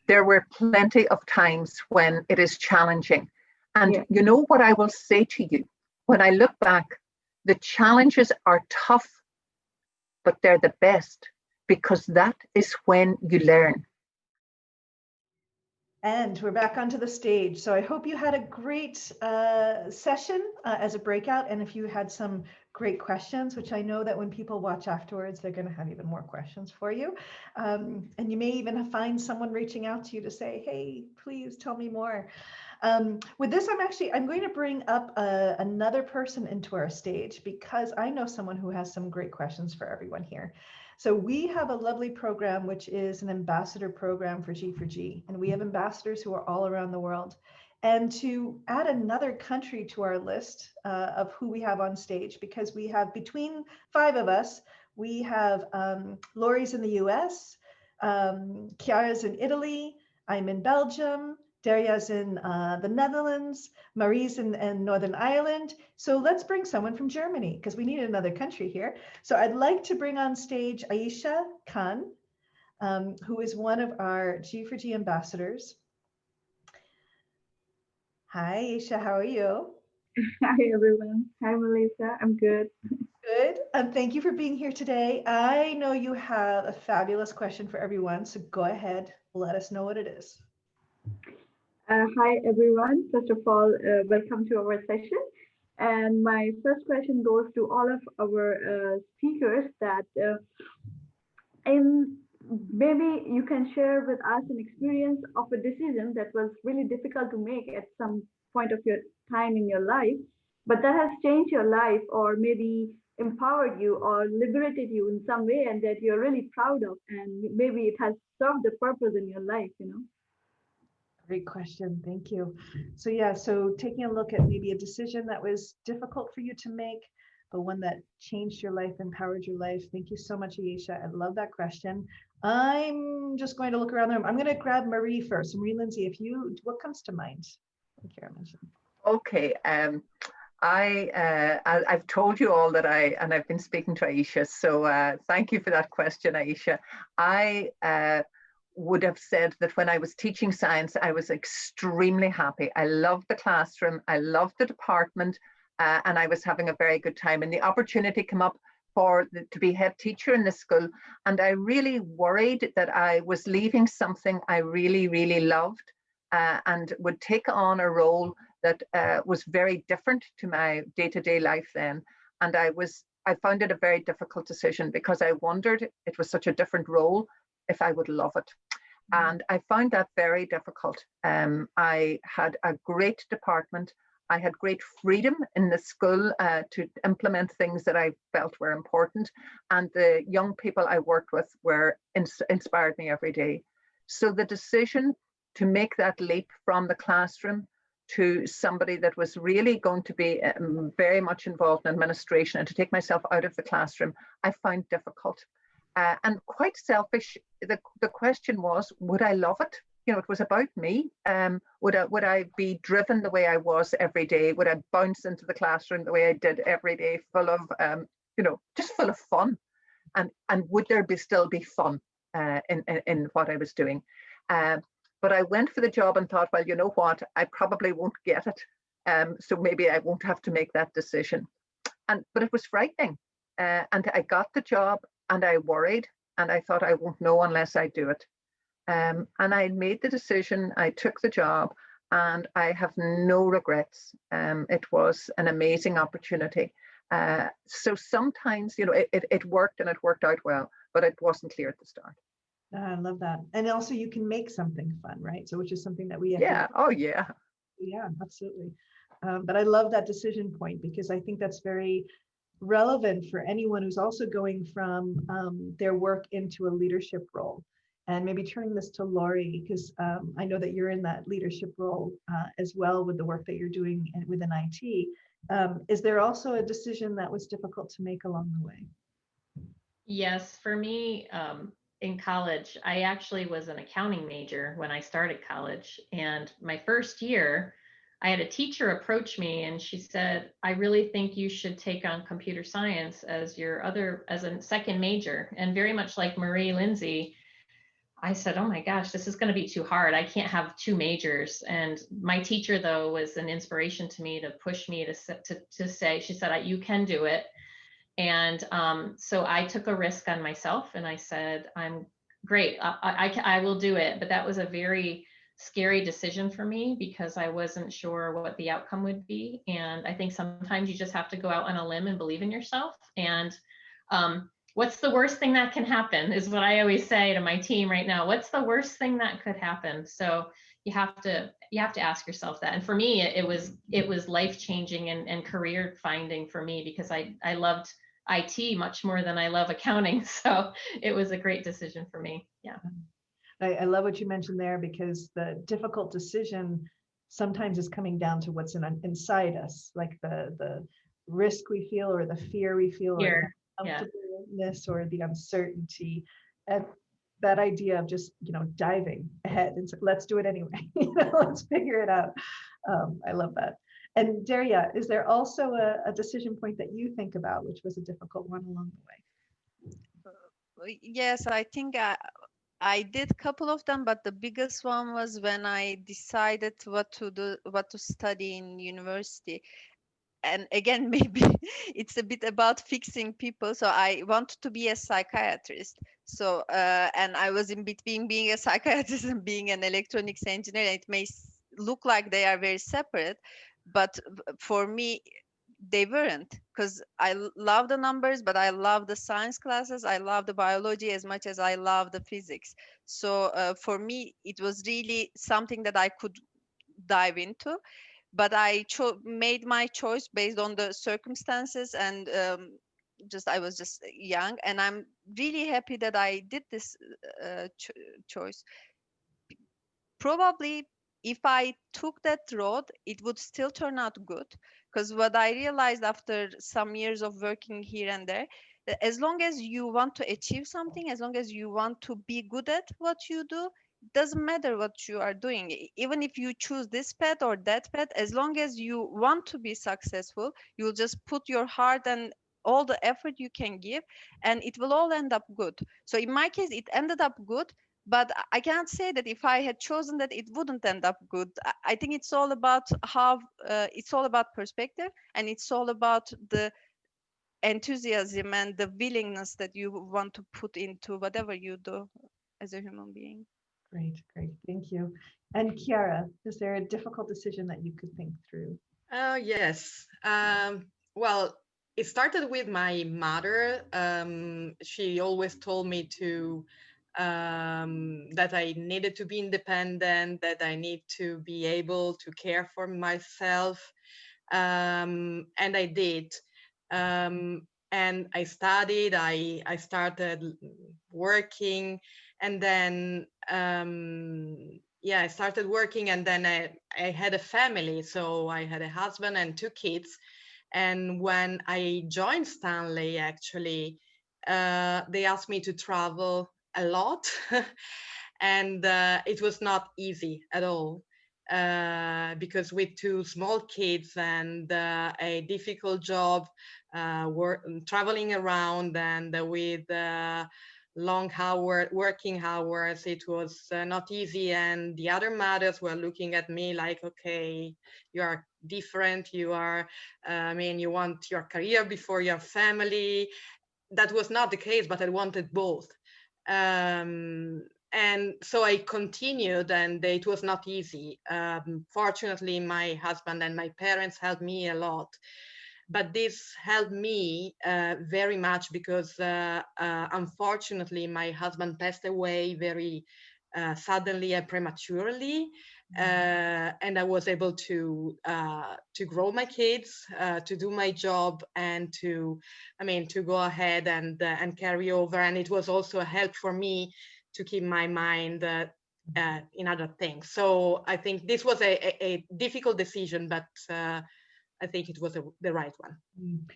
There were plenty of times when it is challenging. And you know what I will say to you? When I look back, the challenges are tough, but they're the best, because that is when you learn. And we're back onto the stage. So I hope you had a great session as a breakout. And if you had some great questions, which I know that when people watch afterwards, they're going to have even more questions for you. And you may even find someone reaching out to you to say, hey, please tell me more. With this, I'm going to bring up another person into our stage, because I know someone who has some great questions for everyone here. So we have a lovely program, which is an ambassador program for G4G, and we have ambassadors who are all around the world. And to add another country to our list of who we have on stage, because we have between 5 of us, we have Lori's in the US, Chiara's in Italy. I'm in Belgium. Derya's in the Netherlands. Marie's in Northern Ireland. So let's bring someone from Germany because we need another country here. So I'd like to bring on stage Aisha Khan, who is one of our G4G ambassadors. Hi, Aisha, how are you? Hi, everyone. Hi, Melissa. I'm good. Good. Thank you for being here today. I know you have a fabulous question for everyone, so go ahead, let us know what it is. Hi, everyone. First of all, welcome to our session. And my first question goes to all of our speakers that maybe you can share with us an experience of a decision that was really difficult to make at some point of your time in your life, but that has changed your life or maybe empowered you or liberated you in some way and that you're really proud of, and maybe it has served the purpose in your life, you know? Great question. Thank you. So yeah, so taking a look at maybe a decision that was difficult for you to make, but one that changed your life, empowered your life. Thank you so much, Aisha. I love that question. I'm just going to look around the room. I'm going to grab Marie first. Marie Lindsay, what comes to mind? Chiara mentioned. Okay. I've told you all that I've been speaking to Aisha. So thank you for that question, Aisha. I would have said that when I was teaching science, I was extremely happy. I loved the classroom, I loved the department, and I was having a very good time. And the opportunity came up to be head teacher in the school. And I really worried that I was leaving something I really, really loved and would take on a role that was very different to my day-to-day life then. And I found it a very difficult decision because I wondered, it was such a different role, if I would love it. And I found that very difficult. I had a great department. I had great freedom in the school to implement things that I felt were important. And the young people I worked with inspired me every day. So the decision to make that leap from the classroom to somebody that was really going to be very much involved in administration and to take myself out of the classroom, I found difficult. And quite selfish. The question was, would I love it? You know, it was about me. Would I be driven the way I was every day? Would I bounce into the classroom the way I did every day, full of, just full of fun? And would there still be fun in what I was doing? But I went for the job and thought, well, you know what? I probably won't get it. So maybe I won't have to make that decision. But it was frightening. And I got the job. And I worried, and I thought I won't know unless I do it. And I made the decision, I took the job, and I have no regrets. It was an amazing opportunity. So sometimes, it worked and it worked out well, but it wasn't clear at the start. I love that. And also you can make something fun, right? So which is something that we Yeah, oh yeah. Yeah, absolutely. But I love that decision point because I think that's very relevant for anyone who's also going from their work into a leadership role. And maybe turning this to Laurie, because I know that you're in that leadership role as well with the work that you're doing within IT. Is there also a decision that was difficult to make along the way? Yes, for me, in college, I actually was an accounting major when I started college. And my first year, I had a teacher approach me and she said, I really think you should take on computer science as a second major. And very much like Marie Lindsay, I said, oh my gosh, this is going to be too hard. I can't have two majors. And my teacher, though, was an inspiration to me to push me to say, she said, you can do it. And so I took a risk on myself and I said, I'm great. I will do it. But that was a very scary decision for me because I wasn't sure what the outcome would be. And I think sometimes you just have to go out on a limb and believe in yourself. And what's the worst thing that can happen is what I always say to my team right now. What's the worst thing that could happen? So you have to ask yourself that. And for me, it was life-changing and career finding for me because I loved IT much more than I love accounting. So it was a great decision for me. Yeah. I love what you mentioned there because the difficult decision sometimes is coming down to what's inside us, like the risk we feel or the fear we feel or the uncomfortableness or the uncertainty. And that idea of just, diving ahead and so let's do it anyway. Let's figure it out. I love that. And Derya, is there also a decision point that you think about, which was a difficult one along the way? Yes, I think I did a couple of them, but the biggest one was when I decided what to do, what to study in university. And again, maybe it's a bit about fixing people. So I wanted to be a psychiatrist. So, and I was in between being a psychiatrist and being an electronics engineer. It may look like they are very separate, but for me, they weren't, because I love the numbers, but I love the science classes. I love the biology as much as I love the physics. So for me, it was really something that I could dive into, but I made my choice based on the circumstances, and I was just young, and I'm really happy that I did this choice. Probably if I took that road, it would still turn out good, because what I realized after some years of working here and there, as long as you want to achieve something, as long as you want to be good at what you do, it doesn't matter what you are doing. Even if you choose this path or that path, as long as you want to be successful, you'll just put your heart and all the effort you can give, and it will all end up good. So in my case, it ended up good, but I can't say that if I had chosen that, it wouldn't end up good. I think it's all about it's all about perspective, and it's all about the enthusiasm and the willingness that you want to put into whatever you do as a human being. Great, thank you. And Chiara, is there a difficult decision that you could think through? Oh, yes. Well, it started with my mother. She always told me that I needed to be independent, that I need to be able to care for myself. And I did. And I studied, I started working, and then I started working, and then I had a family. So I had a husband and 2 kids. And when I joined Stanley, actually, they asked me to travel a lot. And it was not easy at all. Because with 2 small kids and a difficult job, traveling around, and with long working hours, it was not easy. And the other mothers were looking at me like, okay, you are different, you are, you want your career before your family. That was not the case, but I wanted both. And so I continued, and it was not easy. Fortunately, my husband and my parents helped me a lot. But this helped me very much because, unfortunately, my husband passed away very suddenly and prematurely. And I was able to grow my kids, to do my job, and to go ahead and carry over. And it was also a help for me to keep my mind in other things. So I think this was a difficult decision, but I think it was the right one.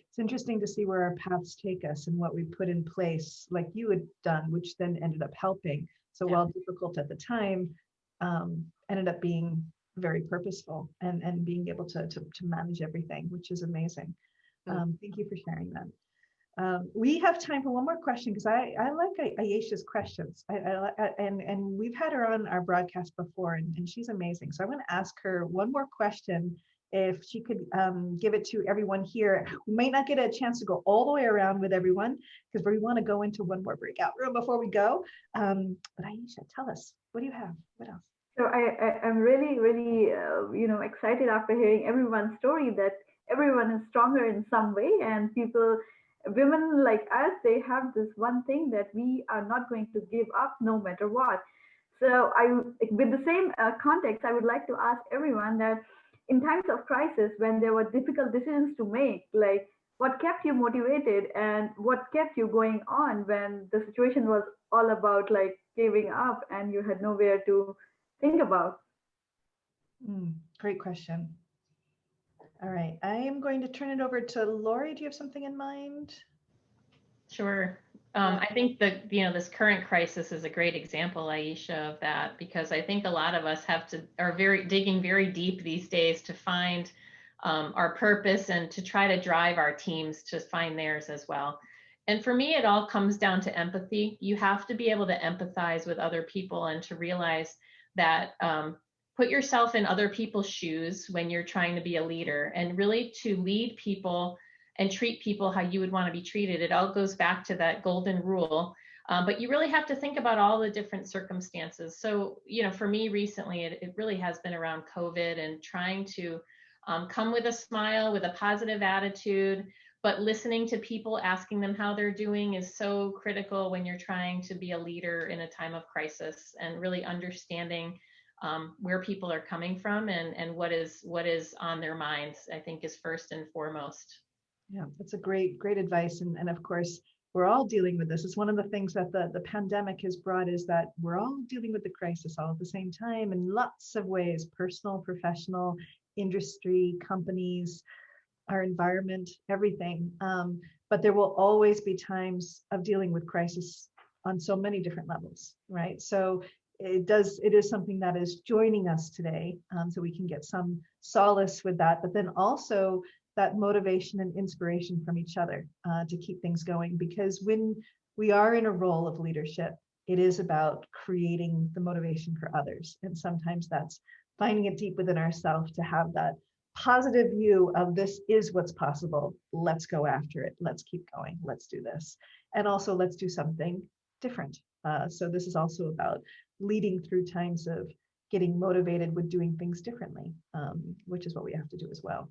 It's interesting to see where our paths take us and what we put in place, like you had done, which then ended up helping. So while difficult at the time, ended up being very purposeful and being able to manage everything, which is amazing. Thank you for sharing that. We have time for one more question, because I like Ayesha's questions. And we've had her on our broadcast before, and she's amazing. So I'm going to ask her one more question. If she could give it to everyone here. We might not get a chance to go all the way around with everyone, because we want to go into one more breakout room before we go. But Ayesha, tell us, what do you have? What else? So I'm really excited after hearing everyone's story that everyone is stronger in some way, and women like us, they have this one thing that we are not going to give up no matter what. So with the same context, I would like to ask everyone that in times of crisis, when there were difficult decisions to make, like what kept you motivated and what kept you going on when the situation was all about like giving up and you had nowhere to think about? Great question. All right, I am going to turn it over to Lori. Do you have something in mind? Sure. I think that, this current crisis is a great example, Aisha, of that, because I think a lot of us are digging very deep these days to find our purpose and to try to drive our teams to find theirs as well. And for me, it all comes down to empathy. You have to be able to empathize with other people and to realize that put yourself in other people's shoes when you're trying to be a leader, and really to lead people and treat people how you would want to be treated. It all goes back to that golden rule. But you really have to think about all the different circumstances. So, for me recently, it really has been around COVID and trying to come with a smile, with a positive attitude, but listening to people, asking them how they're doing is so critical when you're trying to be a leader in a time of crisis, and really understanding where people are coming from and what is on their minds, I think, is first and foremost. Yeah, that's a great advice. And of course, we're all dealing with this. It's one of the things that the pandemic has brought, is that we're all dealing with the crisis all at the same time in lots of ways: personal, professional, industry, companies, our environment, everything. But there will always be times of dealing with crisis on so many different levels, right? So it is something that is joining us today, so we can get some solace with that, but then also that motivation and inspiration from each other to keep things going. Because when we are in a role of leadership, it is about creating the motivation for others. And sometimes that's finding it deep within ourselves to have that positive view of, this is what's possible. Let's go after it. Let's keep going. Let's do this. And also let's do something different. So this is also about leading through times of getting motivated with doing things differently, which is what we have to do as well.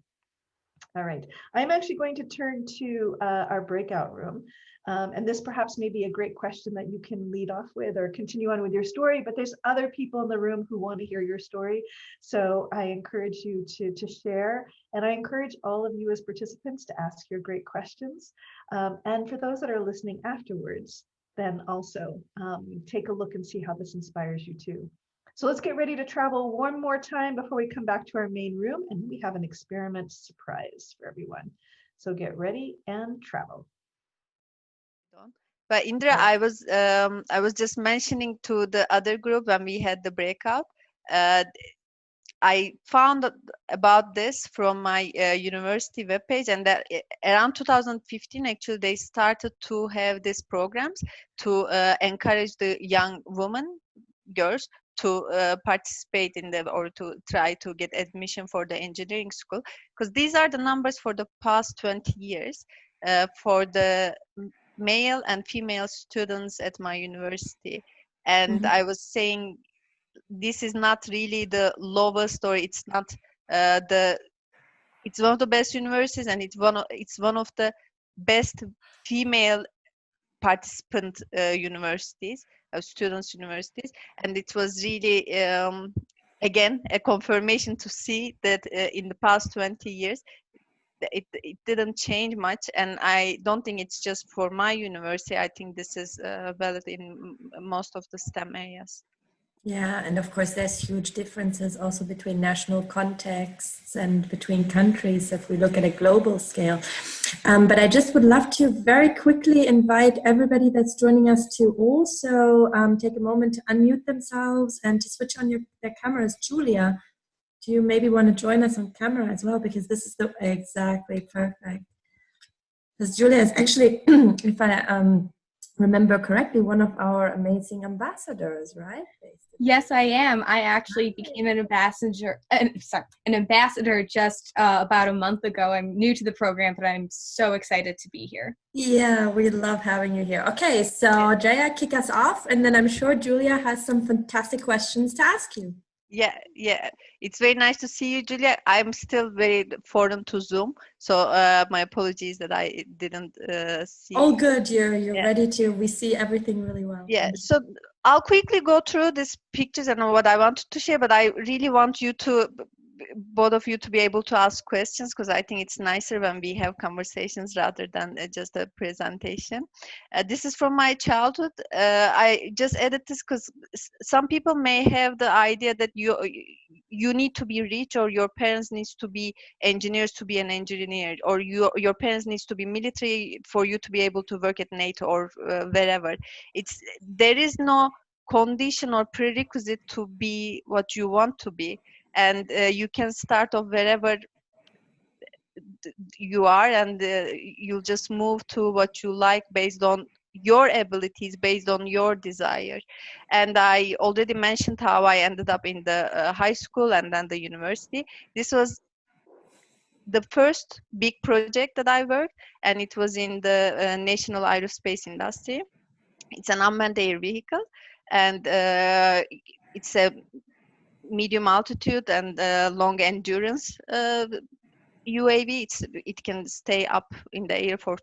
All right, I'm actually going to turn to our breakout room. And this perhaps may be a great question that you can lead off with or continue on with your story, but there's other people in the room who want to hear your story. So I encourage you to share, and I encourage all of you as participants to ask your great questions. And for those that are listening afterwards, then also take a look and see how this inspires you too. So let's get ready to travel one more time before we come back to our main room, and we have an experiment surprise for everyone. So get ready and travel. But Indra, I was just mentioning to the other group when we had the breakout. I found about this from my university webpage, and that around 2015, actually, they started to have these programs to encourage the young women, girls, to participate in them or to try to get admission for the engineering school, because these are the numbers for the past 20 years for the male and female students at my university. And I was saying, this is not really the lowest, or it's not it's one of the best universities, and it's one of the best female participant universities, students universities. And it was really again a confirmation to see that in the past 20 years it didn't change much. And I don't think it's just for my university. I think this is valid in most of the STEM areas. Yeah, and of course there's huge differences also between national contexts and between countries if we look at a global scale. But I just would love to very quickly invite everybody that's joining us to also take a moment to unmute themselves and to switch on their cameras. Julia, do you maybe want to join us on camera as well? Because this is exactly perfect. Because Julia is actually, if I remember correctly, one of our amazing ambassadors, right? Yes, I am. I actually became an ambassador just about a month ago. I'm new to the program, but I'm so excited to be here. Yeah, we love having you here. Okay, so Jaya, kick us off, and then I'm sure Julia has some fantastic questions to ask you. Yeah. It's very nice to see you, Julia. I'm still very foreign to Zoom, so my apologies that I didn't see. All good. You're ready to. We see everything really well. Yeah. So I'll quickly go through these pictures and what I wanted to share, but I really want you to both of you to be able to ask questions, because I think it's nicer when we have conversations rather than just a presentation. This is from my childhood. I just added this because some people may have the idea that you need to be rich, or your parents needs to be engineers to be an engineer, or your parents needs to be military for you to be able to work at NATO or wherever. There is no condition or prerequisite to be what you want to be, and you can start off wherever you are, and you'll just move to what you like based on your abilities, based on your desire. And I already mentioned how I ended up in the high school and then the university. This was the first big project that I worked, and it was in the national aerospace industry. It's an unmanned air vehicle, and it's a medium altitude and long endurance UAV. It can stay up in the air for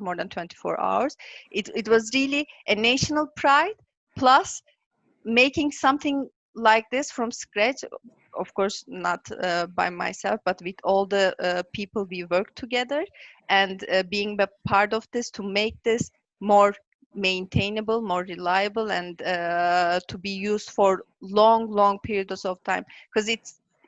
more than 24 hours. It was really a national pride, plus making something like this from scratch, of course not by myself, but with all the people we work together, and being a part of this to make this more maintainable, more reliable, and to be used for long periods of time, because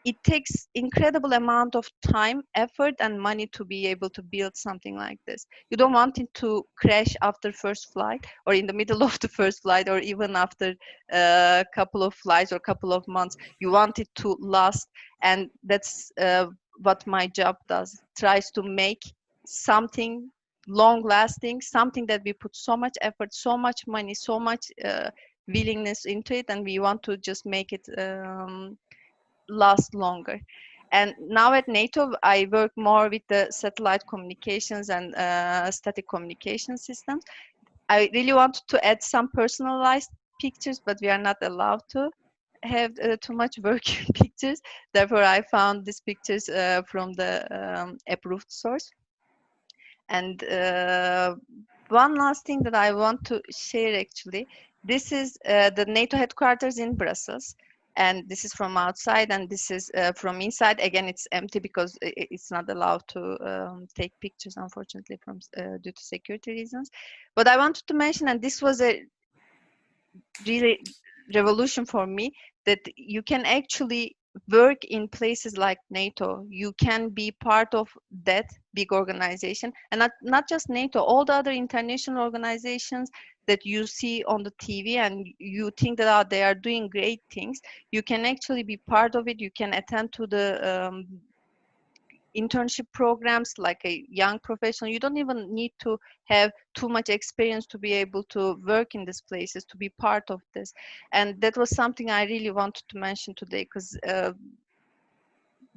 it takes incredible amount of time, effort, and money to be able to build something like this. You don't want it to crash after first flight, or in the middle of the first flight, or even after a couple of flights or couple of months. You want it to last, and that's what my job does. Tries to make something long lasting, something that we put so much effort, so much money, so much willingness into it, and we want to just make it last longer. And now at NATO, I work more with the satellite communications and static communication systems. I really wanted to add some personalized pictures, but we are not allowed to have too much working pictures. Therefore, I found these pictures from the approved source. And one last thing that I want to share, actually, this is the NATO headquarters in Brussels. And this is from outside, and this is from inside. Again, it's empty because it's not allowed to take pictures, unfortunately, from due to security reasons. But I wanted to mention, and this was a really revolution for me, that you can actually work in places like NATO. You can be part of that big organization, and not just NATO, all the other international organizations that you see on the TV, and you think that they are doing great things. You can actually be part of it. You can attend to the internship programs like a young professional. You don't even need to have too much experience to be able to work in these places, to be part of this. And that was something I really wanted to mention today, because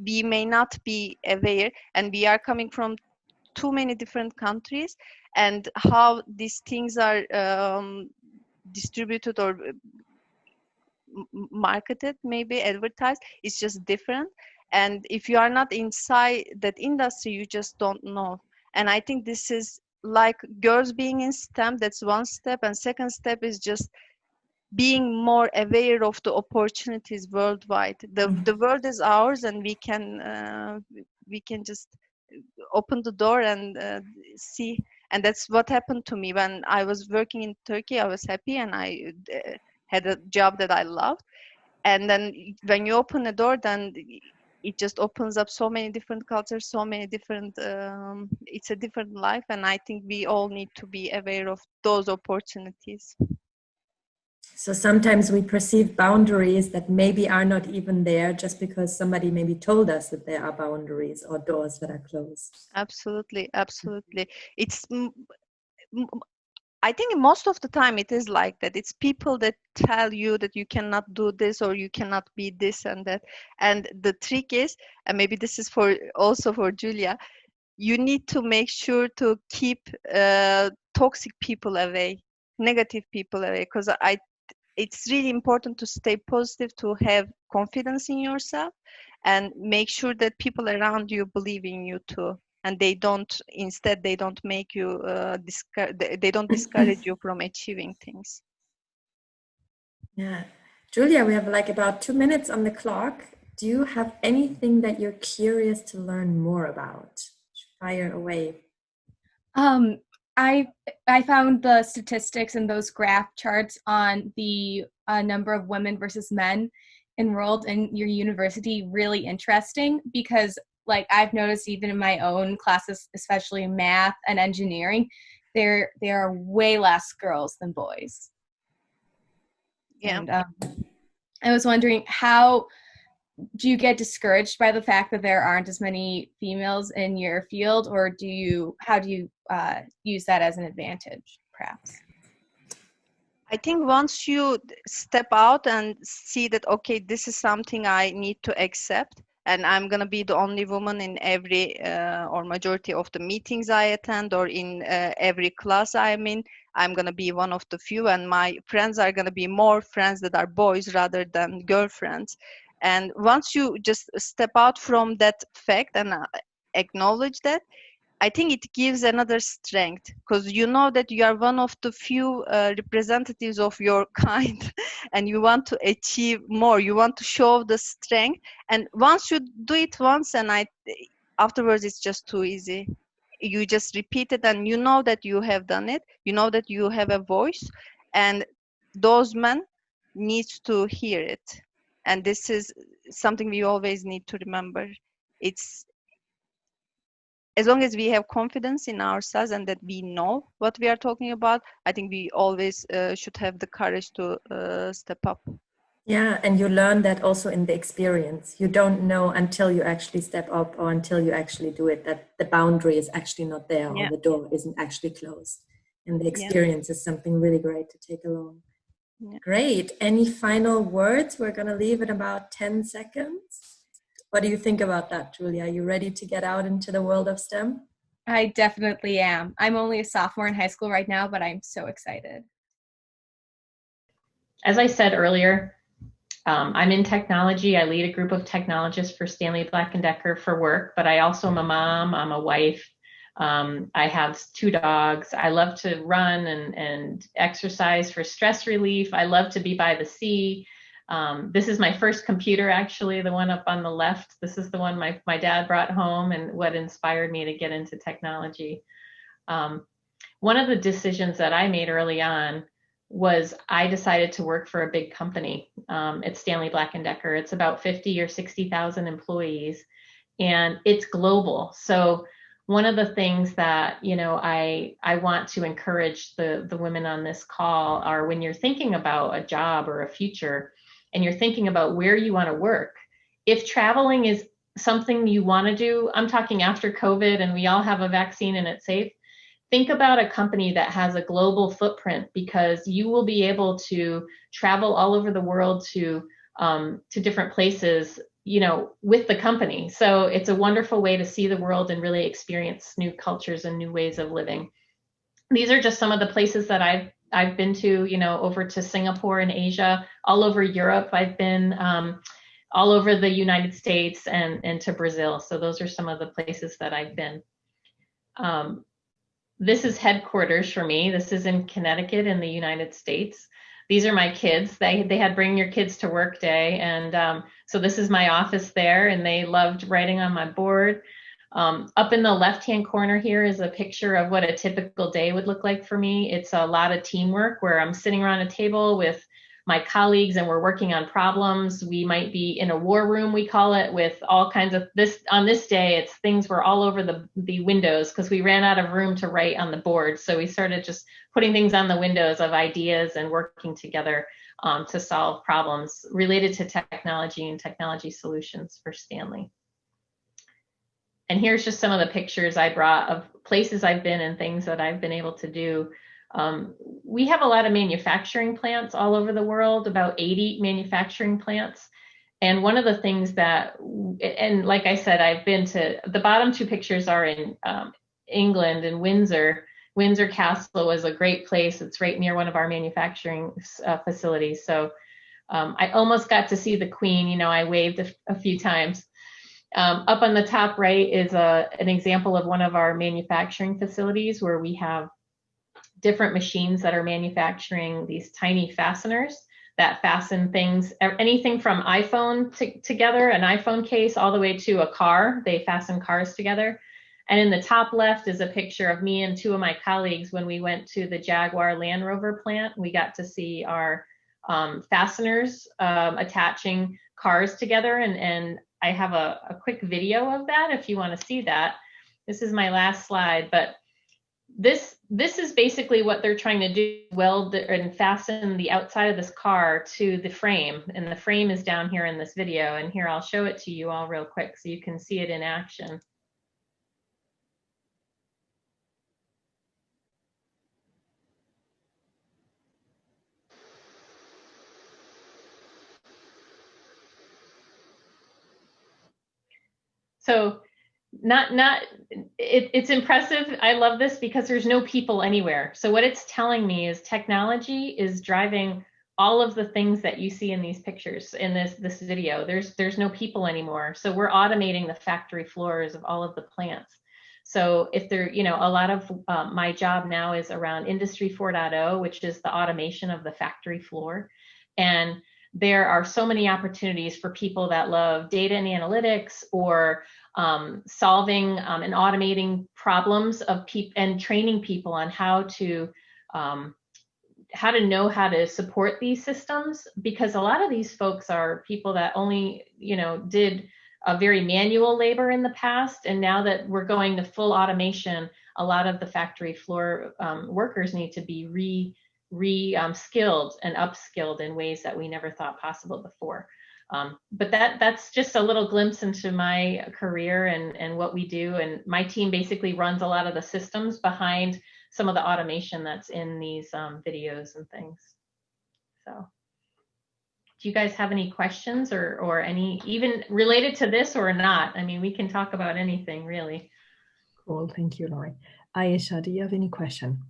we may not be aware, and we are coming from too many different countries, and how these things are distributed or marketed, maybe advertised, is just different. And if you are not inside that industry, you just don't know. And I think this is like girls being in STEM. That's one step, and second step is just being more aware of the opportunities worldwide. The world is ours, and we can just open the door and see. And that's what happened to me when I was working in Turkey. I was happy, and I had a job that I loved. And then when you open a door, then it just opens up so many different cultures, so many different, it's a different life. And I think we all need to be aware of those opportunities. So sometimes we perceive boundaries that maybe are not even there, just because somebody maybe told us that there are boundaries or doors that are closed. Absolutely, absolutely. I think most of the time it is like that. It's people that tell you that you cannot do this, or you cannot be this and that. And the trick is, and maybe this is also for Julia, you need to make sure to keep toxic people away, negative people away, because it's really important to stay positive, to have confidence in yourself, and make sure that people around you believe in you too. And they don't make you they don't discourage you from achieving things. Yeah, Julia, we have like about 2 minutes on the clock. do you have anything that you're curious to learn more about? Fire away. I found the statistics and those graph charts on the number of women versus men enrolled in your university really interesting, because like I've noticed even in my own classes, especially math and engineering, there are way less girls than boys. Yeah. And I was wondering, how do you get discouraged by the fact that there aren't as many females in your field, or how do you use that as an advantage, perhaps? I think once you step out and see that, okay, this is something I need to accept, and I'm going to be the only woman in every or majority of the meetings I attend, or in every class I'm in, I'm going to be one of the few, and my friends are going to be more friends that are boys rather than girlfriends. And once you just step out from that fact and acknowledge that, I think it gives another strength, because you know that you are one of the few representatives of your kind, and you want to achieve more. You want to show the strength, and once you do it once, and afterwards it's just too easy. You just repeat it, and you know that you have done it. You know that you have a voice, and those men needs to hear it. And this is something we always need to remember. It's as long as we have confidence in ourselves and that we know what we are talking about, I think we always should have the courage to step up. Yeah, and you learn that also in the experience. You don't know until you actually step up or until you actually do it, that the boundary is actually not there, or the door isn't actually closed. And the experience is something really great to take along. Yeah. Great. Any final words? We're going to leave in about 10 seconds. What do you think about that, Julia? Are you ready to get out into the world of STEM? I definitely am. I'm only a sophomore in high school right now, but I'm so excited. As I said earlier, I'm in technology. I lead a group of technologists for Stanley Black & Decker for work, but I also am a mom. I'm a wife. I have 2 dogs. I love to run and exercise for stress relief. I love to be by the sea. This is my first computer, actually, the one up on the left. This is the one my dad brought home and what inspired me to get into technology. One of the decisions that I made early on was I decided to work for a big company. It's Stanley Black & Decker. It's about 50 or 60,000 employees, and it's global. So one of the things that, I want to encourage the women on this call are, when you're thinking about a job or a future, and you're thinking about where you want to work, if traveling is something you want to do, I'm talking after COVID and we all have a vaccine and it's safe, think about a company that has a global footprint, because you will be able to travel all over the world to different places, with the company. So it's a wonderful way to see the world and really experience new cultures and new ways of living. These are just some of the places that I've been to, over to Singapore and Asia, all over Europe. I've been all over the United States and to Brazil. So those are some of the places that I've been. This is headquarters for me. This is in Connecticut in the United States. These are my kids. They had Bring Your Kids to Work Day. And so this is my office there, and they loved writing on my board. Up in the left-hand corner here is a picture of what a typical day would look like for me. It's a lot of teamwork where I'm sitting around a table with my colleagues and we're working on problems. We might be in a war room, we call it, with all kinds of on this day, things were all over the windows because we ran out of room to write on the board. So we started just putting things on the windows of ideas and working together to solve problems related to technology and technology solutions for Stanley. And here's just some of the pictures I brought of places I've been and things that I've been able to do. We have a lot of manufacturing plants all over the world, about 80 manufacturing plants. And one of the things that, and like I said, I've been to, the bottom 2 pictures are in England and Windsor. Windsor Castle is a great place. It's right near one of our manufacturing facilities. So I almost got to see the Queen. I waved a few times. Up on the top right is an example of one of our manufacturing facilities where we have different machines that are manufacturing these tiny fasteners. that fasten things, anything from iPhone together, an iPhone case, all the way to a car. They fasten cars together. And in the top left is a picture of me and two of my colleagues when we went to the Jaguar Land Rover plant. We got to see our fasteners attaching cars together. And I have a quick video of that if you want to see that. This is my last slide, but this is basically what they're trying to do, weld and fasten the outside of this car to the frame. And the frame is down here in this video. And here, I'll show it to you all real quick so you can see it in action. So it's impressive. I love this because there's no people anywhere. So what it's telling me is technology is driving all of the things that you see in these pictures, in this video. There's no people anymore. So we're automating the factory floors of all of the plants. So if there, a lot of my job now is around Industry 4.0, which is the automation of the factory floor. And there are so many opportunities for people that love data and analytics, or solving and automating problems of people, and training people on how to know how to support these systems, because a lot of these folks are people that only did a very manual labor in the past, and now that we're going to full automation, a lot of the factory floor workers need to be skilled and upskilled in ways that we never thought possible before. But that's just a little glimpse into my career and what we do. And my team basically runs a lot of the systems behind some of the automation that's in these videos and things. So do you guys have any questions or any even related to this or not? I mean, we can talk about anything really. Cool, thank you, Laurie. Ayesha, do you have any question?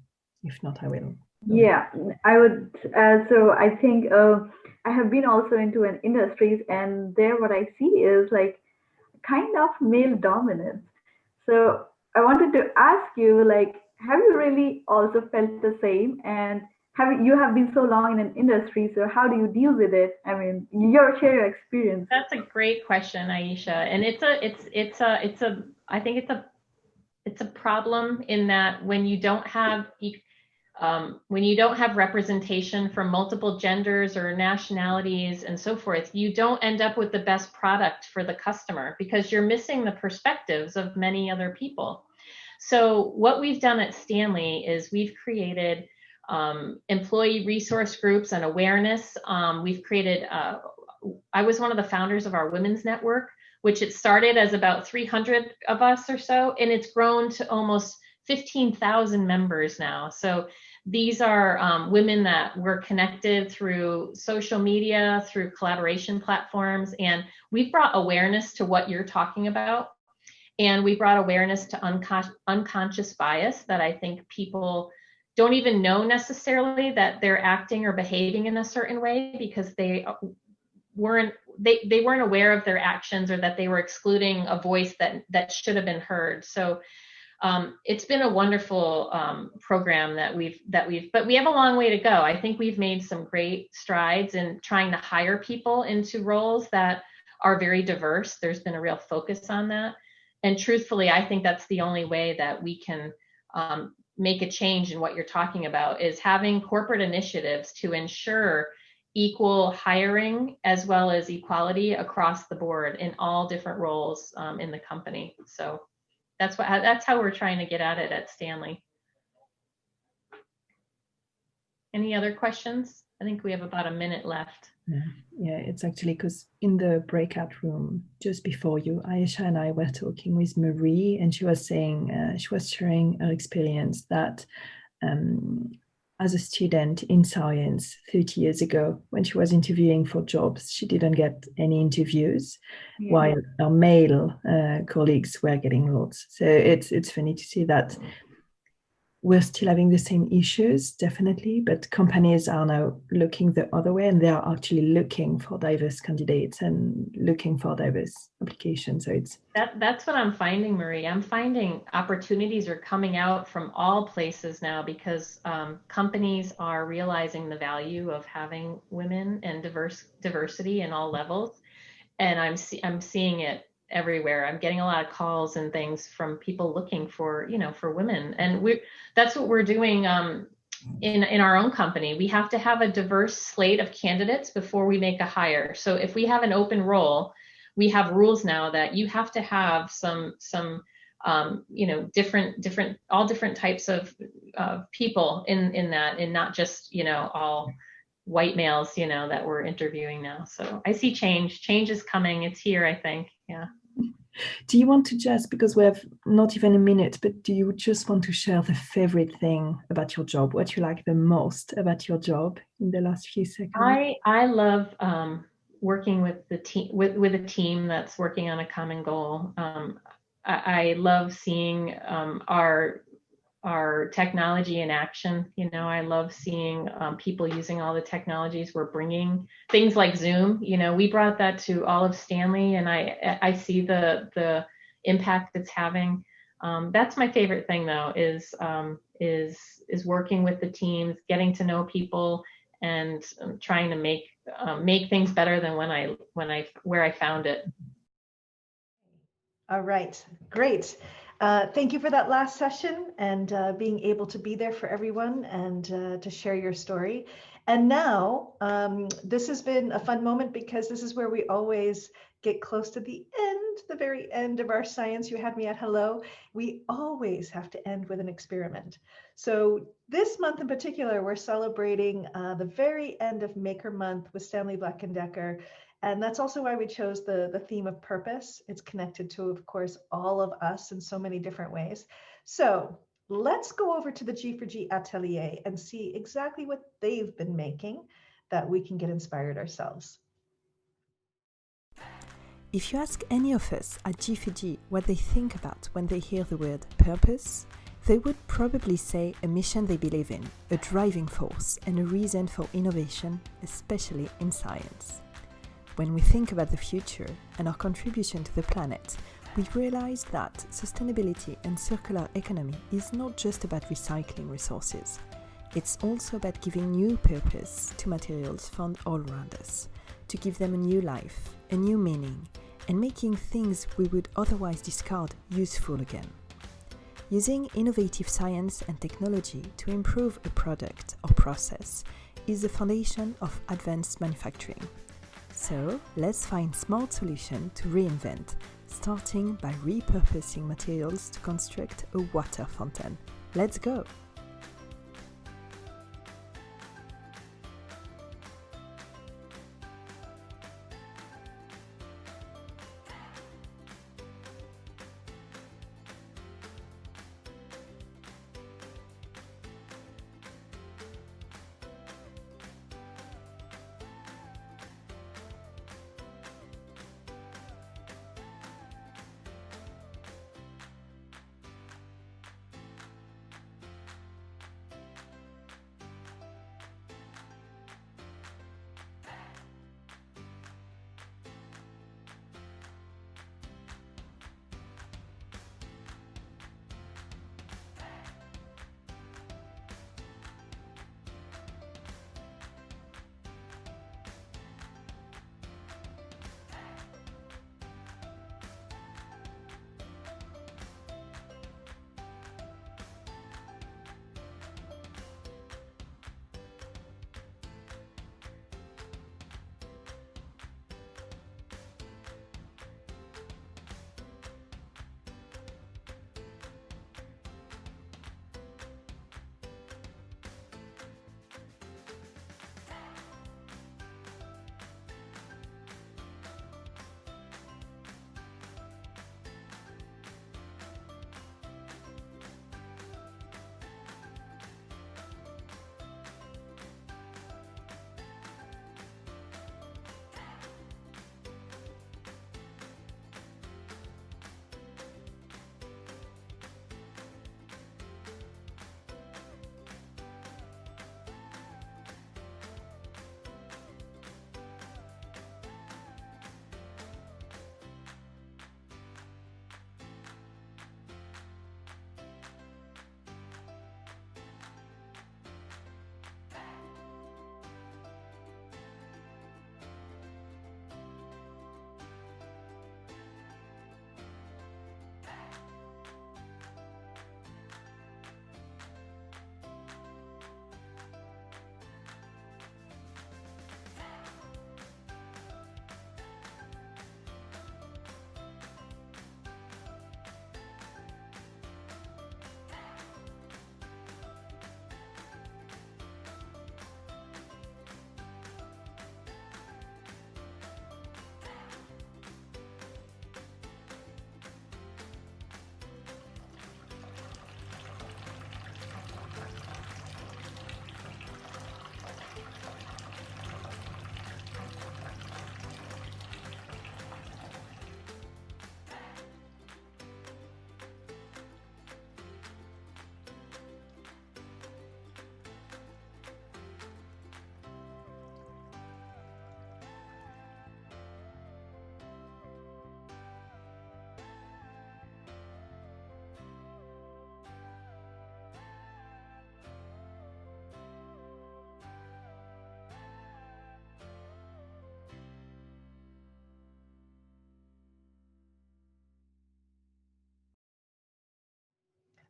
If not, I will. Yeah, I would. So I think I have been also into an industries, and there what I see is like kind of male dominance. So I wanted to ask you, like, have you really also felt the same? And you have been so long in an industry, so how do you deal with it? I mean, share your experience. That's a great question, Ayesha, and I think it's a problem in that when you don't have representation from multiple genders or nationalities and so forth, you don't end up with the best product for the customer because you're missing the perspectives of many other people. So what we've done at Stanley is we've created employee resource groups and awareness. We've created, I was one of the founders of our women's network, which it started as about 300 of us or so, and it's grown to almost 15,000 members now. So these are women that were connected through social media, through collaboration platforms, and we've brought awareness to what you're talking about. And we brought awareness to unconscious bias that I think people don't even know necessarily that they're acting or behaving in a certain way because they weren't aware of their actions, or that they were excluding a voice that should have been heard. So it's been a wonderful program but we have a long way to go. I think we've made some great strides in trying to hire people into roles that are very diverse. There's been a real focus on that. And truthfully, I think that's the only way that we can make a change in what you're talking about, is having corporate initiatives to ensure equal hiring as well as equality across the board in all different roles in the company. So that's how we're trying to get at it at Stanley. Any other questions? I think we have about a minute left. Yeah, it's actually because in the breakout room just before you, Ayesha and I were talking with Marie, and she was saying, she was sharing her experience that as a student in science 30 years ago, when she was interviewing for jobs, she didn't get any interviews, while her male colleagues were getting lots. So it's funny to see that we're still having the same issues, definitely, but companies are now looking the other way, and they are actually looking for diverse candidates and looking for diverse applications. So it's that's what I'm finding, Marie. I'm finding opportunities are coming out from all places now because companies are realizing the value of having women and diversity in all levels, and I'm seeing it everywhere. I'm getting a lot of calls and things from people looking for, for women. And that's what we're doing in our own company. We have to have a diverse slate of candidates before we make a hire. So if we have an open role, we have rules now that you have to have some different all different types of people in that, and not just, all white males, that we're interviewing now. So I see change is coming. It's here, I think. Yeah. Do you want to just, because we have not even a minute, but do you just want to share the favorite thing about your job, what you like the most about your job in the last few seconds? I love working with the team, with a team that's working on a common goal. I love seeing our technology in action. I love seeing people using all the technologies we're bringing, things like Zoom. We brought that to all of Stanley, and I see the impact it's having. That's my favorite thing, though, is working with the teams, getting to know people, and trying to make things better than where I found it. All right, great. Thank you for that last session and being able to be there for everyone and to share your story. And now, this has been a fun moment because this is where we always get close to the very end of our Science You Had Me at Hello. We always have to end with an experiment. So this month in particular, we're celebrating the very end of Maker Month with Stanley Black & Decker. And that's also why we chose the theme of purpose. It's connected to, of course, all of us in so many different ways. So let's go over to the G4G Atelier and see exactly what they've been making that we can get inspired ourselves. If you ask any of us at G4G what they think about when they hear the word purpose, they would probably say a mission they believe in, a driving force, and a reason for innovation, especially in science. When we think about the future and our contribution to the planet, we realize that sustainability and circular economy is not just about recycling resources. It's also about giving new purpose to materials found all around us, to give them a new life, a new meaning, and making things we would otherwise discard useful again. Using innovative science and technology to improve a product or process is the foundation of advanced manufacturing. So let's find smart solutions to reinvent, starting by repurposing materials to construct a water fountain. Let's go!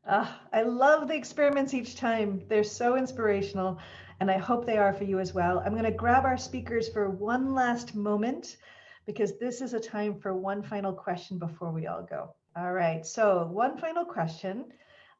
I love the experiments each time. They're so inspirational, and I hope they are for you as well. I'm going to grab our speakers for one last moment because this is a time for one final question before we all go. All right, so one final question,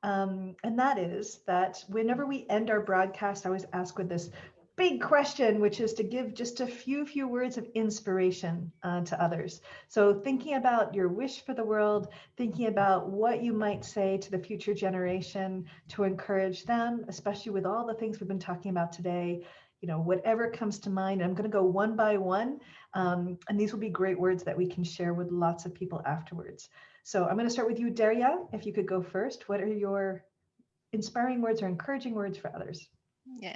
and that is that whenever we end our broadcast, I always ask with this big question, which is to give just a few words of inspiration to others. So thinking about your wish for the world, thinking about what you might say to the future generation to encourage them, especially with all the things we've been talking about today, you know, whatever comes to mind. I'm going to go one by one, and these will be great words that we can share with lots of people afterwards. So I'm going to start with you, Derya. If you could go first, what are your inspiring words or encouraging words for others? Yeah,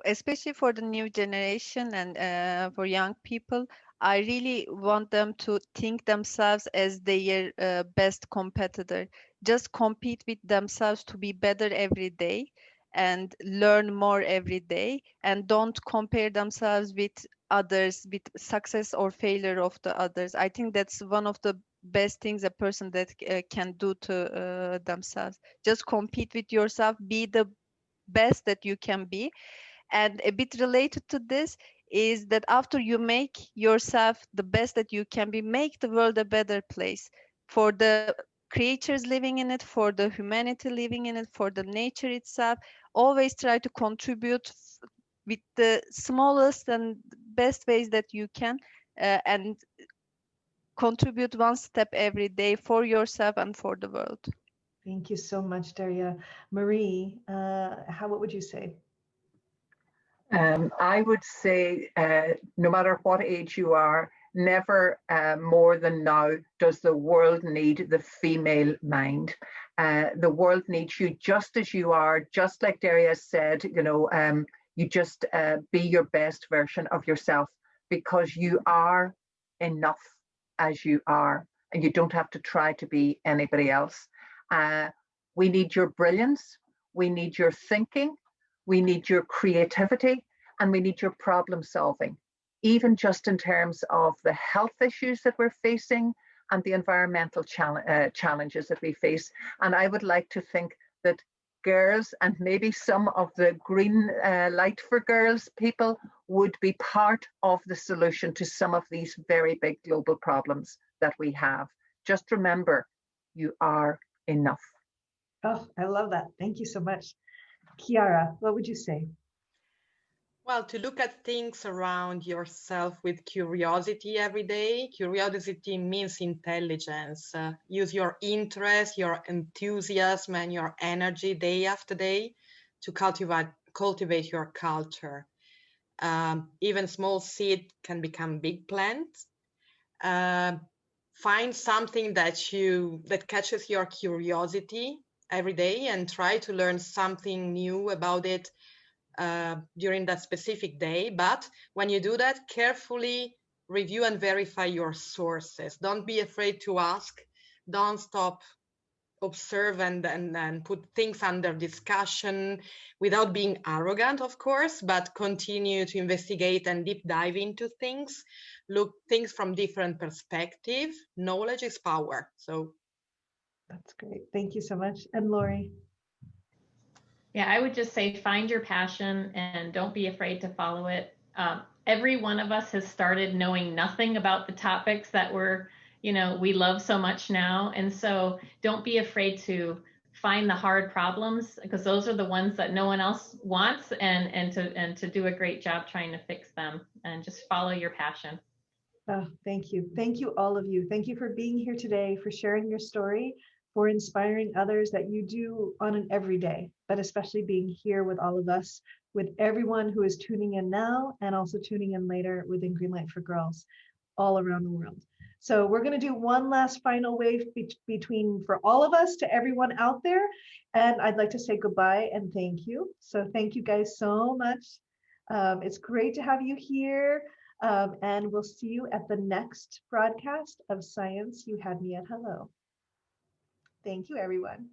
especially for the new generation and for young people, I really want them to think themselves as their best competitor. Just compete with themselves to be better every day and learn more every day, and don't compare themselves with others, with success or failure of the others. I think that's one of the best things a person that can do to themselves. Just compete with yourself, be the best that you can be. And a bit related to this is that after you make yourself the best that you can be, make the world a better place for the creatures living in it, for the humanity living in it, for the nature itself. Always try to contribute with the smallest and best ways that you can, and contribute one step every day for yourself and for the world. Thank you so much, Daria. Marie, what would you say? I would say, no matter what age you are, never more than now does the world need the female mind. The world needs you just as you are, just like Derya said, you just be your best version of yourself, because you are enough as you are, and you don't have to try to be anybody else. We need your brilliance, we need your thinking, we need your creativity, and we need your problem solving, even just in terms of the health issues that we're facing and the environmental challenges that we face. And I would like to think that girls, and maybe some of the Greenlight for Girls people, would be part of the solution to some of these very big global problems that we have. Just remember, you are enough. Oh, I love that. Thank you so much. Chiara, what would you say? Well, to look at things around yourself with curiosity every day. Curiosity means intelligence. Use your interest, your enthusiasm, and your energy day after day to cultivate your culture. Even small seed can become big plants. Find something that catches your curiosity every day and try to learn something new about it during that specific day. But when you do that, carefully review and verify your sources. Don't be afraid to ask. Don't stop. Observe and put things under discussion without being arrogant, of course, but continue to investigate and deep dive into things. Look things from different perspectives. Knowledge is power. So that's great. Thank you so much. And Lori? Yeah, I would just say find your passion and don't be afraid to follow it. Every one of us has started knowing nothing about the topics that we love so much now. And so don't be afraid to find the hard problems, because those are the ones that no one else wants, and to do a great job trying to fix them, and just follow your passion. Oh, thank you. Thank you, all of you. Thank you for being here today, for sharing your story, for inspiring others that you do on an everyday, but especially being here with all of us, with everyone who is tuning in now and also tuning in later within Greenlight for Girls all around the world. So we're going to do one last final wave between for all of us to everyone out there. And I'd like to say goodbye and thank you. So thank you guys so much. It's great to have you here. And we'll see you at the next broadcast of Science You Had Me at Hello. Thank you, everyone.